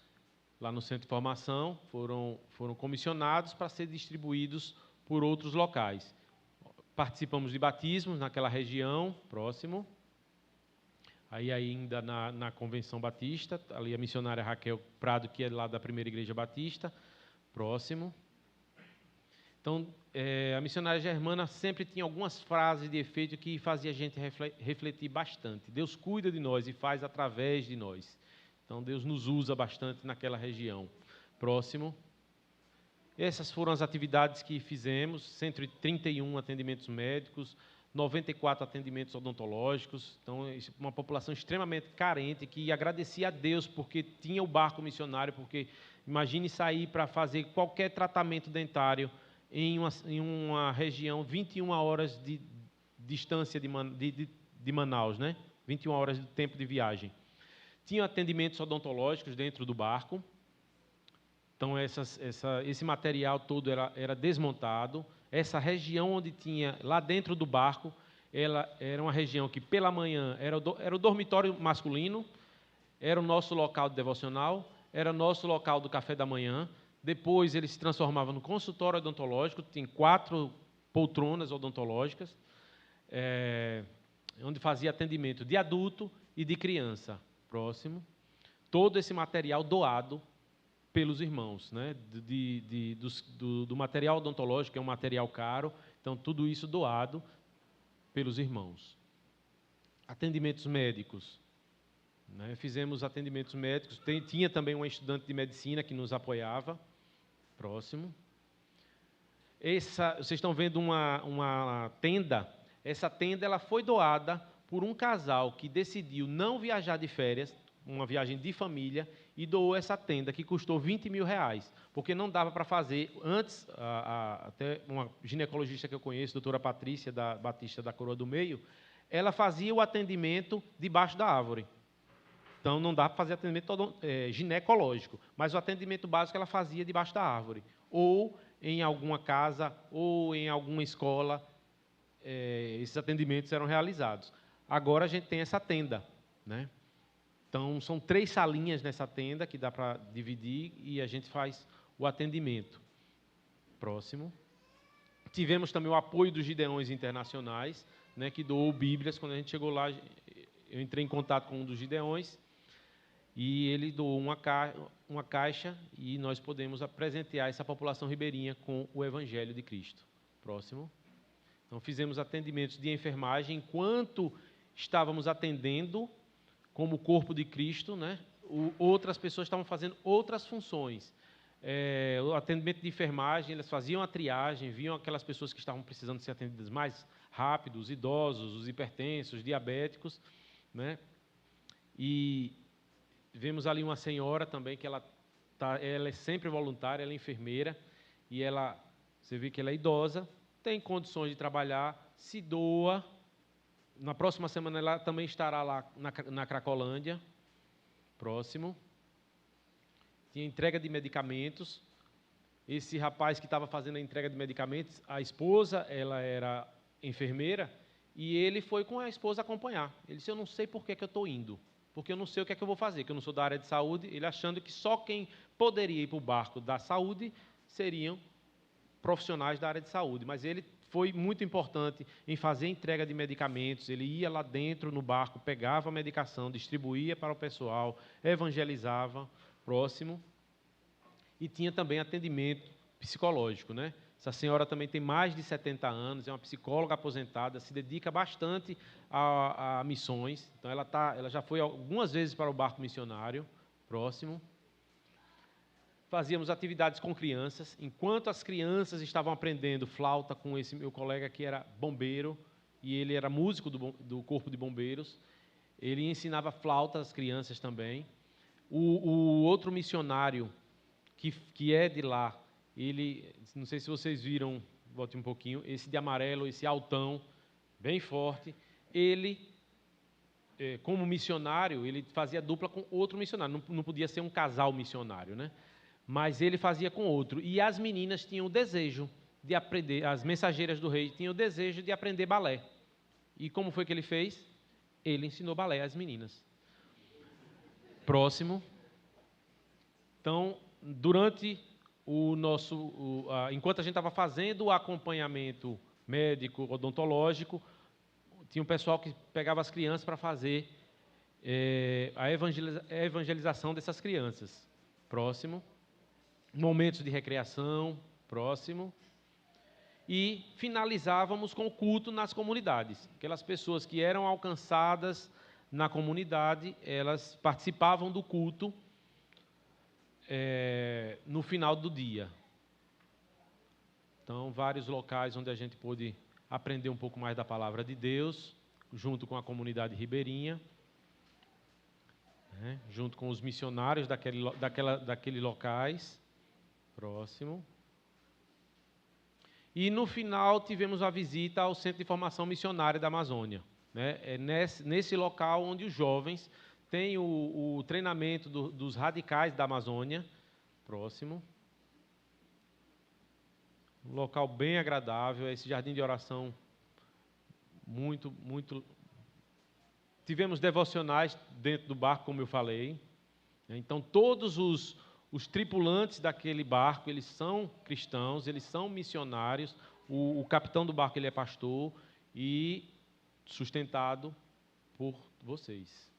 S2: lá no centro de formação, foram comissionados para ser distribuídos por outros locais. Participamos de batismos naquela região, próximo. Aí ainda na Convenção Batista, ali a missionária Raquel Prado, que é lá da Primeira Igreja Batista, próximo. Então, a missionária Germana sempre tinha algumas frases de efeito que fazia a gente refletir bastante. Deus cuida de nós e faz através de nós. Então, Deus nos usa bastante naquela região. Próximo. Essas foram as atividades que fizemos, 131 atendimentos médicos, 94 atendimentos odontológicos. Então, uma população extremamente carente, que agradecia a Deus porque tinha o barco missionário, porque imagine sair para fazer qualquer tratamento dentário em uma região, 21 horas de distância de Manaus, né? 21 horas de tempo de viagem. Tinha atendimentos odontológicos dentro do barco. Então, esse material todo era desmontado. Essa região onde tinha, lá dentro do barco, ela era uma região que, pela manhã, era o dormitório masculino, era o nosso local de devocional, era o nosso local do café da manhã. Depois, ele se transformava no consultório odontológico, tem 4 poltronas odontológicas, onde fazia atendimento de adulto e de criança. Próximo. Todo esse material doado pelos irmãos, né? Do material odontológico, que é um material caro, então tudo isso doado pelos irmãos. Atendimentos médicos, né? Fizemos atendimentos médicos, tinha também uma estudante de medicina que nos apoiava. Próximo. Vocês estão vendo uma tenda. Essa tenda ela foi doada por um casal que decidiu não viajar de férias, uma viagem de família, e doou essa tenda, que custou R$20 mil, porque não dava para fazer. Antes, até uma ginecologista que eu conheço, a doutora Patrícia, da Batista da Coroa do Meio, ela fazia o atendimento debaixo da árvore. Então, não dá para fazer atendimento ginecológico, mas o atendimento básico ela fazia debaixo da árvore, ou em alguma casa, ou em alguma escola, esses atendimentos eram realizados. Agora a gente tem essa tenda, né? Então, são 3 salinhas nessa tenda que dá para dividir e a gente faz o atendimento. Próximo. Tivemos também o apoio dos Gideões Internacionais, né, que doou Bíblias. Quando a gente chegou lá, eu entrei em contato com um dos Gideões e ele doou uma caixa e nós podemos presentear essa população ribeirinha com o Evangelho de Cristo. Próximo. Então, fizemos atendimentos de enfermagem enquanto estávamos atendendo como corpo de Cristo, né? Outras pessoas estavam fazendo outras funções. O atendimento de enfermagem, eles faziam a triagem, viam aquelas pessoas que estavam precisando ser atendidas mais rápido, os idosos, os hipertensos, os diabéticos, né? E vemos ali uma senhora também, que ela é sempre voluntária, ela é enfermeira, e você vê que ela é idosa, tem condições de trabalhar, se doa. Na próxima semana ela também estará lá na Cracolândia. Próximo. Tinha entrega de medicamentos. Esse rapaz que estava fazendo a entrega de medicamentos, a esposa, ela era enfermeira, e ele foi com a esposa acompanhar. Ele disse, eu não sei por que eu estou indo, porque eu não sei o que é que eu vou fazer, que eu não sou da área de saúde. Ele achando que só quem poderia ir para o barco da saúde seriam profissionais da área de saúde, mas ele foi muito importante em fazer entrega de medicamentos. Ele ia lá dentro no barco, pegava a medicação, distribuía para o pessoal, evangelizava. Próximo. E tinha também atendimento psicológico, né? Essa senhora também tem mais de 70 anos, é uma psicóloga aposentada, se dedica bastante a missões. Então, ela já foi algumas vezes para o barco missionário. Próximo. Fazíamos atividades com crianças. Enquanto as crianças estavam aprendendo flauta com esse meu colega que era bombeiro, e ele era músico do Corpo de Bombeiros, ele ensinava flauta às crianças também. O outro missionário, que é de lá, ele, não sei se vocês viram, volte um pouquinho, esse de amarelo, esse altão, bem forte, ele, como missionário, ele fazia dupla com outro missionário, não podia ser um casal missionário, né? Mas ele fazia com outro. E as meninas tinham o desejo de aprender, as mensageiras do rei tinham o desejo de aprender balé. E como foi que ele fez? Ele ensinou balé às meninas. Próximo. Então, durante enquanto a gente estava fazendo o acompanhamento médico, odontológico, tinha um pessoal que pegava as crianças para fazer a evangelização dessas crianças. Próximo. Momentos de recreação. Próximo. E finalizávamos com o culto nas comunidades. Aquelas pessoas que eram alcançadas na comunidade, elas participavam do culto no final do dia. Então, vários locais onde a gente pôde aprender um pouco mais da palavra de Deus, junto com a comunidade ribeirinha, né, junto com os missionários daqueles locais. Próximo. E, no final, tivemos a visita ao Centro de Formação Missionária da Amazônia. Né? É nesse local onde os jovens têm o treinamento dos radicais da Amazônia. Próximo. Um local bem agradável, esse jardim de oração muito, muito... Tivemos devocionais dentro do barco, como eu falei. Então, todos os tripulantes daquele barco, eles são cristãos, eles são missionários. O capitão do barco, ele é pastor e sustentado por vocês.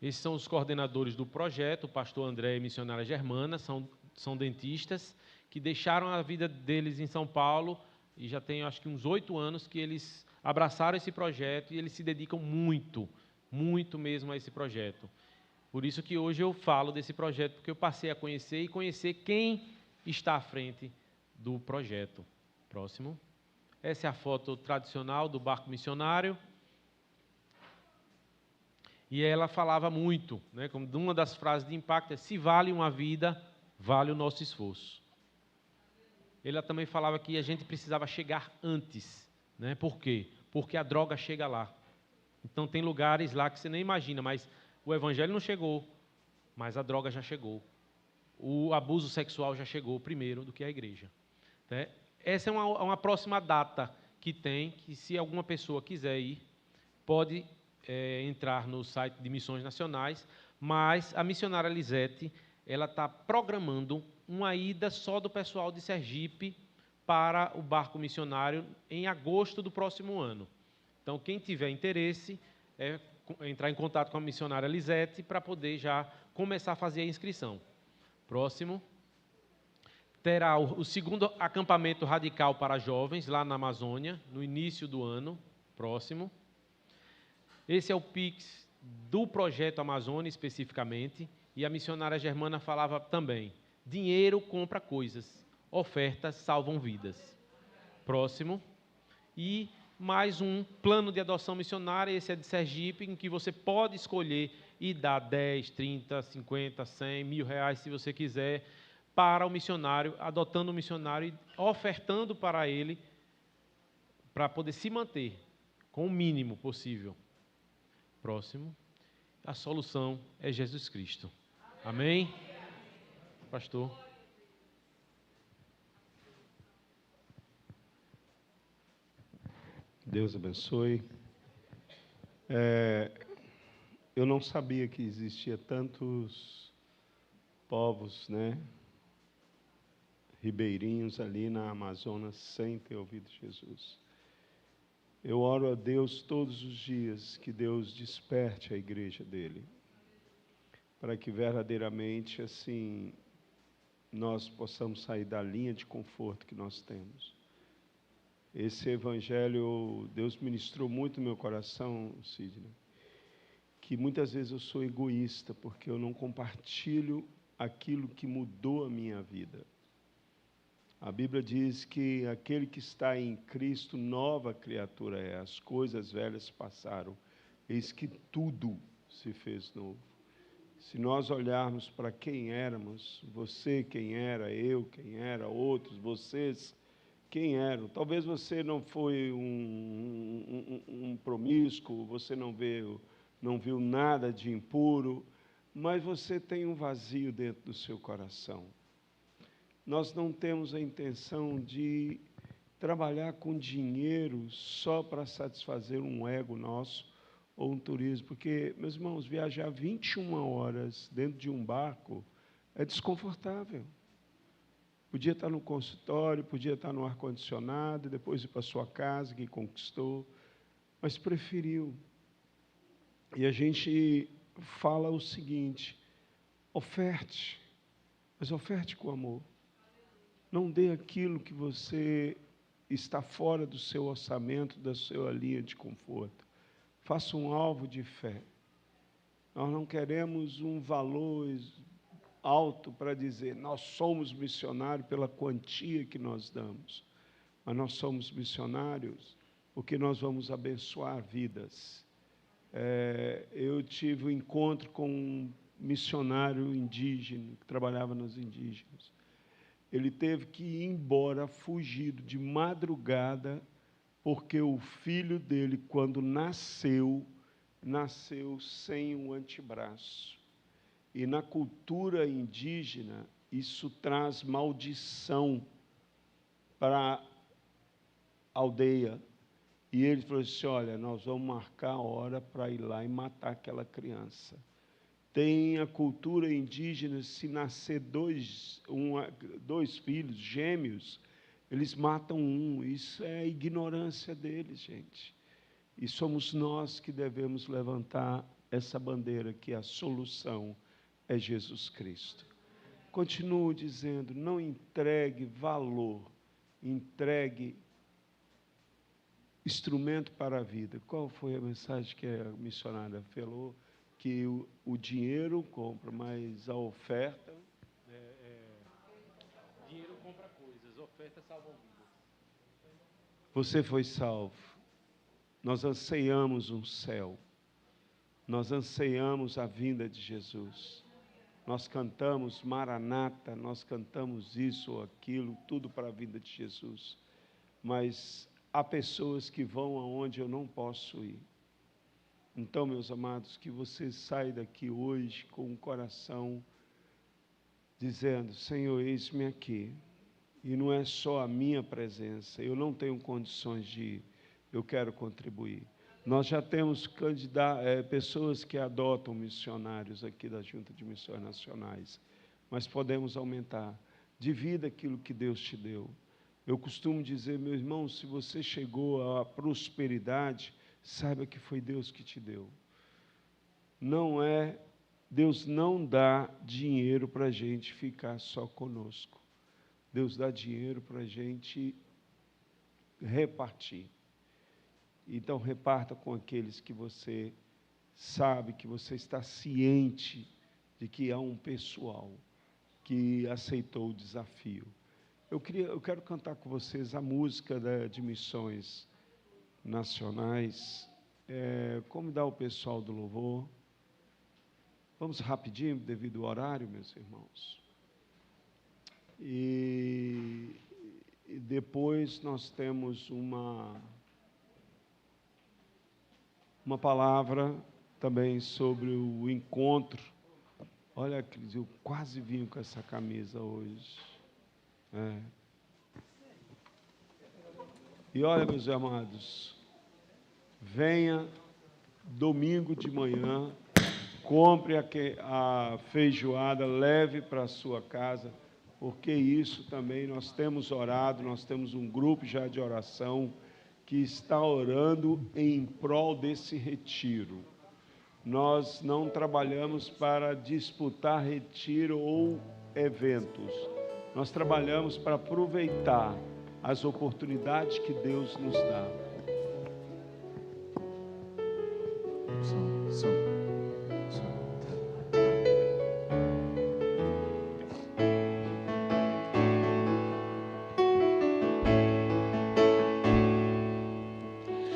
S2: Esses são os coordenadores do projeto, o pastor André e a missionária Germana, são dentistas que deixaram a vida deles em São Paulo e já tem, acho que, uns 8 anos que eles abraçaram esse projeto e eles se dedicam muito, muito mesmo a esse projeto. Por isso que hoje eu falo desse projeto, porque eu passei a conhecer e conhecer quem está à frente do projeto. Próximo. Essa é a foto tradicional do barco missionário. E ela falava muito, né, como uma das frases de impacto é: se vale uma vida, vale o nosso esforço. Ela também falava que a gente precisava chegar antes. Né? Por quê? Porque a droga chega lá. Então tem lugares lá que você nem imagina, mas o evangelho não chegou, mas a droga já chegou. O abuso sexual já chegou primeiro do que a igreja. Né? Essa é uma próxima data que tem, que se alguma pessoa quiser ir, pode entrar no site de Missões Nacionais, mas a missionária Lisete, ela está programando uma ida só do pessoal de Sergipe para o barco missionário em agosto do próximo ano. Então, quem tiver interesse, entrar em contato com a missionária Lisete para poder já começar a fazer a inscrição. Próximo. Terá o segundo acampamento radical para jovens, lá na Amazônia, no início do ano. Próximo. Esse é o Pix do Projeto Amazônia, especificamente, e a missionária Germana falava também: dinheiro compra coisas, ofertas salvam vidas. Próximo. E mais um plano de adoção missionária, esse é de Sergipe, em que você pode escolher e dar 10, 30, 50, 100, R$1.000, se você quiser, para o missionário, adotando o missionário e ofertando para ele, para poder se manter com o mínimo possível. Próximo. A solução é Jesus Cristo. Amém? Pastor.
S1: Deus abençoe. Eu não sabia que existia tantos povos, né, ribeirinhos ali na Amazonas sem ter ouvido Jesus. Eu oro a Deus todos os dias que Deus desperte a igreja dele, para que verdadeiramente assim nós possamos sair da linha de conforto que nós temos. Esse evangelho, Deus ministrou muito no meu coração, Sidney, que muitas vezes eu sou egoísta, porque eu não compartilho aquilo que mudou a minha vida. A Bíblia diz que aquele que está em Cristo, nova criatura é. As coisas velhas passaram, eis que tudo se fez novo. Se nós olharmos para quem éramos, você quem era, eu quem era, outros, vocês quem eram. Talvez você não foi um promíscuo, você não viu nada de impuro, mas você tem um vazio dentro do seu coração. Nós não temos a intenção de trabalhar com dinheiro só para satisfazer um ego nosso ou um turismo, porque, meus irmãos, viajar 21 horas dentro de um barco é desconfortável. Podia estar no consultório, podia estar no ar-condicionado, depois ir para a sua casa, que conquistou, mas preferiu. E a gente fala o seguinte: oferte, mas oferte com amor. Não dê aquilo que você está fora do seu orçamento, da sua linha de conforto. Faça um alvo de fé. Nós não queremos um valor alto para dizer, nós somos missionários pela quantia que nós damos. Mas nós somos missionários porque nós vamos abençoar vidas. Eu tive um encontro com um missionário indígena, que trabalhava nos indígenas. Ele teve que ir embora, fugido, de madrugada, porque o filho dele, quando nasceu sem um antebraço. E na cultura indígena, isso traz maldição para a aldeia. E ele falou assim, olha, nós vamos marcar a hora para ir lá e matar aquela criança. Tem a cultura indígena, se nascer dois filhos gêmeos, eles matam um. Isso é a ignorância deles, gente. E somos nós que devemos levantar essa bandeira, que a solução é Jesus Cristo. Continuo dizendo, não entregue valor, entregue instrumento para a vida. Qual foi a mensagem que a missionária falou? Que o dinheiro compra, mas a oferta...
S2: Dinheiro compra coisas, ofertas salvam vidas.
S1: Você foi salvo. Nós anseiamos um céu. Nós anseiamos a vinda de Jesus. Nós cantamos Maranata, nós cantamos isso ou aquilo, tudo para a vinda de Jesus. Mas há pessoas que vão aonde eu não posso ir. Então, meus amados, que você saia daqui hoje com o coração dizendo, Senhor, eis-me aqui. E não é só a minha presença, eu não tenho condições de ir, eu quero contribuir. Nós já temos pessoas que adotam missionários aqui da Junta de Missões Nacionais, mas podemos aumentar. Divida aquilo que Deus te deu. Eu costumo dizer, meu irmão, se você chegou à prosperidade, saiba que foi Deus que te deu. Deus não dá dinheiro para a gente ficar só conosco. Deus dá dinheiro para a gente repartir. Então, reparta com aqueles que você sabe, que você está ciente de que há um pessoal que aceitou o desafio. Eu quero cantar com vocês a música de missões. nacionais. Convidar o pessoal do louvor. Vamos rapidinho, devido ao horário, meus irmãos. E depois nós temos uma palavra também sobre o encontro. Olha, Cris, eu quase vim com essa camisa hoje. E olha, meus amados, venha domingo de manhã, compre a feijoada, leve para a sua casa, porque isso também nós temos orado, nós temos um grupo já de oração que está orando em prol desse retiro. Nós não trabalhamos para disputar retiro ou eventos. Nós trabalhamos para aproveitar as oportunidades que Deus nos dá.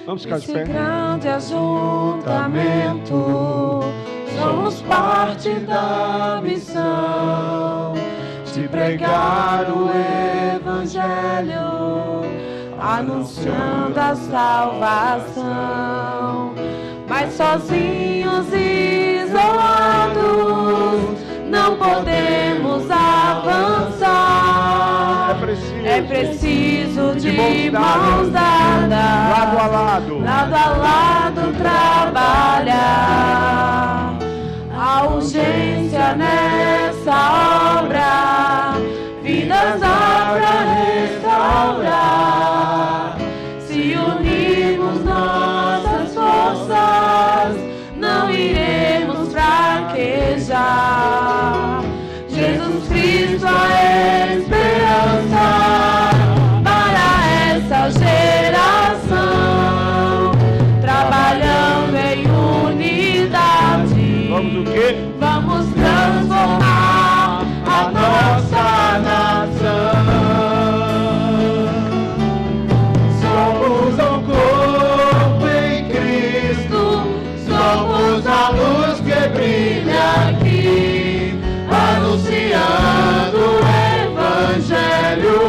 S1: Vamos ficar de pé.
S3: Esse grande ajuntamento, somos parte da missão de pregar o Evangelho, anunciando a salvação. Mas sozinhos e isolados não podemos avançar. É preciso de mãos dadas,
S1: lado a lado,
S3: trabalhar. A urgência nessa obra, vidas dá pra restaurar. Se unirmos nossas forças, não iremos fraquejar. Jesus Cristo é a esperança para essa geração, trabalhando em unidade.
S1: Vamos o quê?
S3: Vamos transformar a nossa nação. Somos um corpo em Cristo, somos a luz que brilha aqui, anunciando o Evangelho.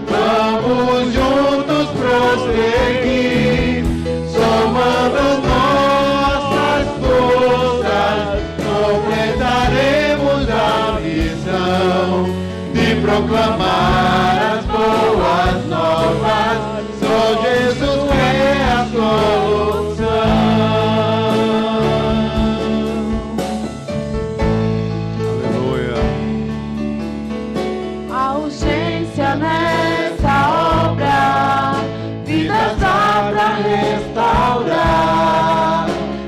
S3: Vamos juntos prosseguir, somando nossas forças, completaremos a missão de proclamar as boas novas. Só Jesus é a solução.
S1: Aleluia.
S3: A urgência nessa obra, vidas dá pra restaurar.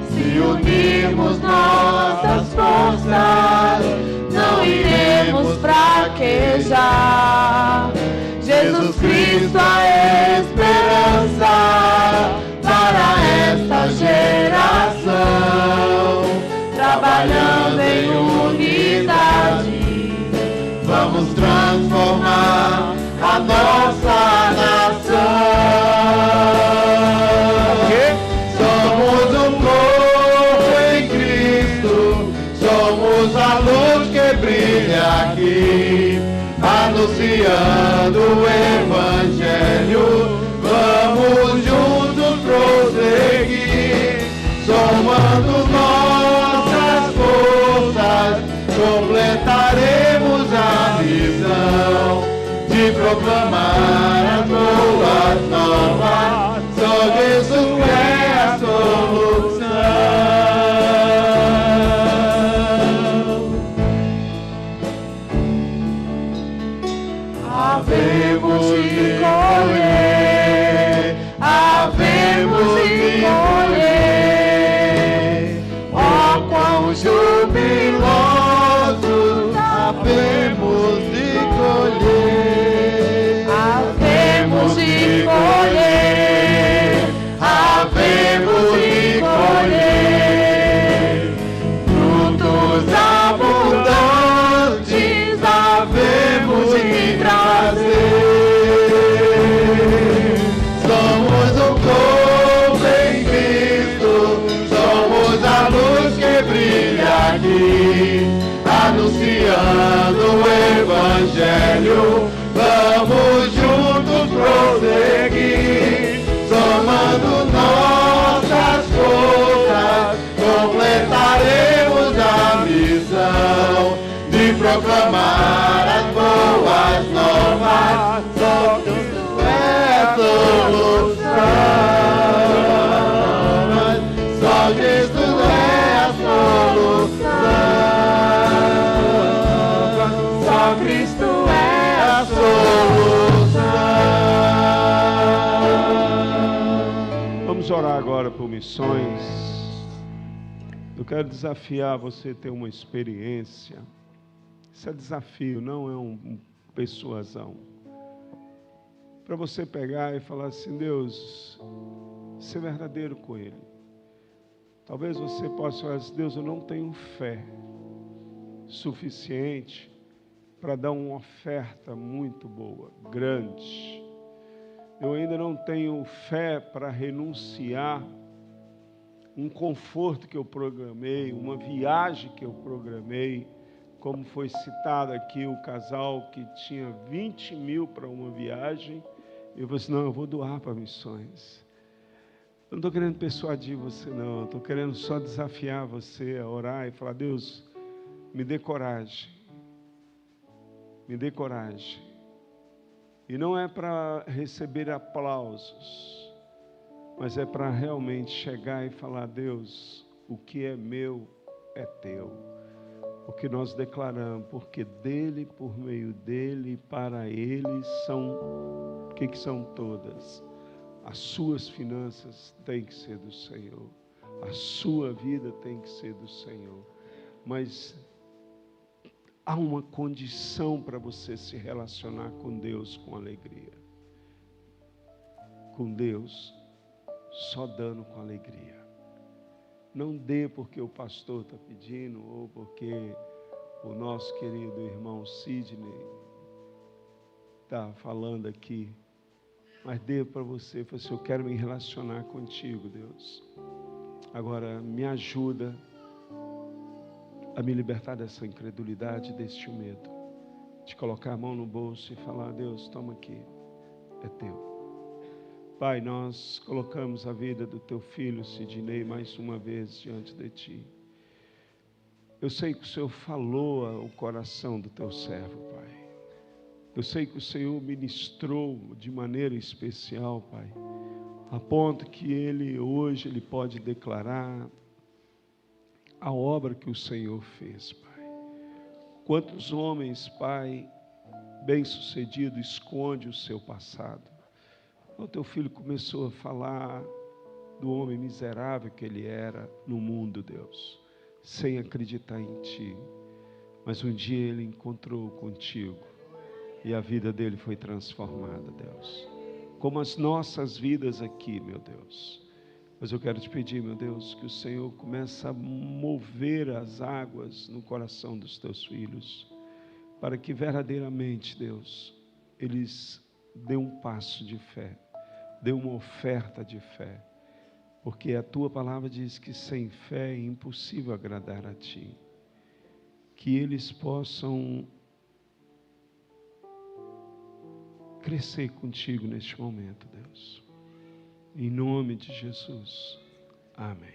S3: Se unirmos nossas forças, não iremos fraquejar. Jesus Cristo a esperança para esta geração, trabalhando em unidade, vamos transformar a nossa nação. Somos um corpo em Cristo, somos a luz que brilha aqui, anunciando o Evangelho. Vamos juntos prosseguir, somando nossas forças, completaremos a missão de proclamar as boas novas. Só Jesus é a solução. Havemos de colher, havemos de colher. Ó, quão jubilosos havemos de colher.
S1: Vamos orar agora por missões. Eu quero desafiar você a ter uma experiência. Isso é desafio, não é um persuasão. Para você pegar e falar assim, Deus, ser verdadeiro com Ele. Talvez você possa falar assim, Deus, eu não tenho fé suficiente para dar uma oferta muito boa, grande. Eu ainda não tenho fé para renunciar um conforto que eu programei, uma viagem que eu programei, como foi citado aqui, o casal que tinha 20 mil para uma viagem, eu falei assim, não, eu vou doar para missões. Eu não estou querendo persuadir você, não, estou querendo só desafiar você a orar e falar, Deus, me dê coragem, me dê coragem. E não é para receber aplausos, mas é para realmente chegar e falar, Deus, o que é meu é teu. O que nós declaramos, porque dele, por meio dele e para ele são, o que são todas? As suas finanças têm que ser do Senhor. A sua vida tem que ser do Senhor. Mas há uma condição para você se relacionar com Deus com alegria. Com Deus, só dando com alegria. Não dê porque o pastor está pedindo, ou porque o nosso querido irmão Sidney está falando aqui. Mas dê para você, fala assim, eu quero me relacionar contigo, Deus. Agora, me ajuda a me libertar dessa incredulidade, deste medo. De colocar a mão no bolso e falar, Deus, toma aqui, é teu. Pai, nós colocamos a vida do teu filho, Sidney, mais uma vez diante de ti. Eu sei que o Senhor falou ao coração do teu servo, Pai. Eu sei que o Senhor ministrou de maneira especial, Pai, a ponto que hoje ele pode declarar a obra que o Senhor fez, Pai. Quantos homens, Pai, bem-sucedidos, esconde o seu passado. O teu filho começou a falar do homem miserável que ele era no mundo, Deus, sem acreditar em Ti. Mas um dia ele encontrou contigo e a vida dele foi transformada, Deus. Como as nossas vidas aqui, meu Deus. Mas eu quero te pedir, meu Deus, que o Senhor comece a mover as águas no coração dos teus filhos, para que verdadeiramente, Deus, eles dêem um passo de fé, dêem uma oferta de fé, porque a tua palavra diz que sem fé é impossível agradar a ti. Que eles possam crescer contigo neste momento, Deus. Em nome de Jesus. Amém.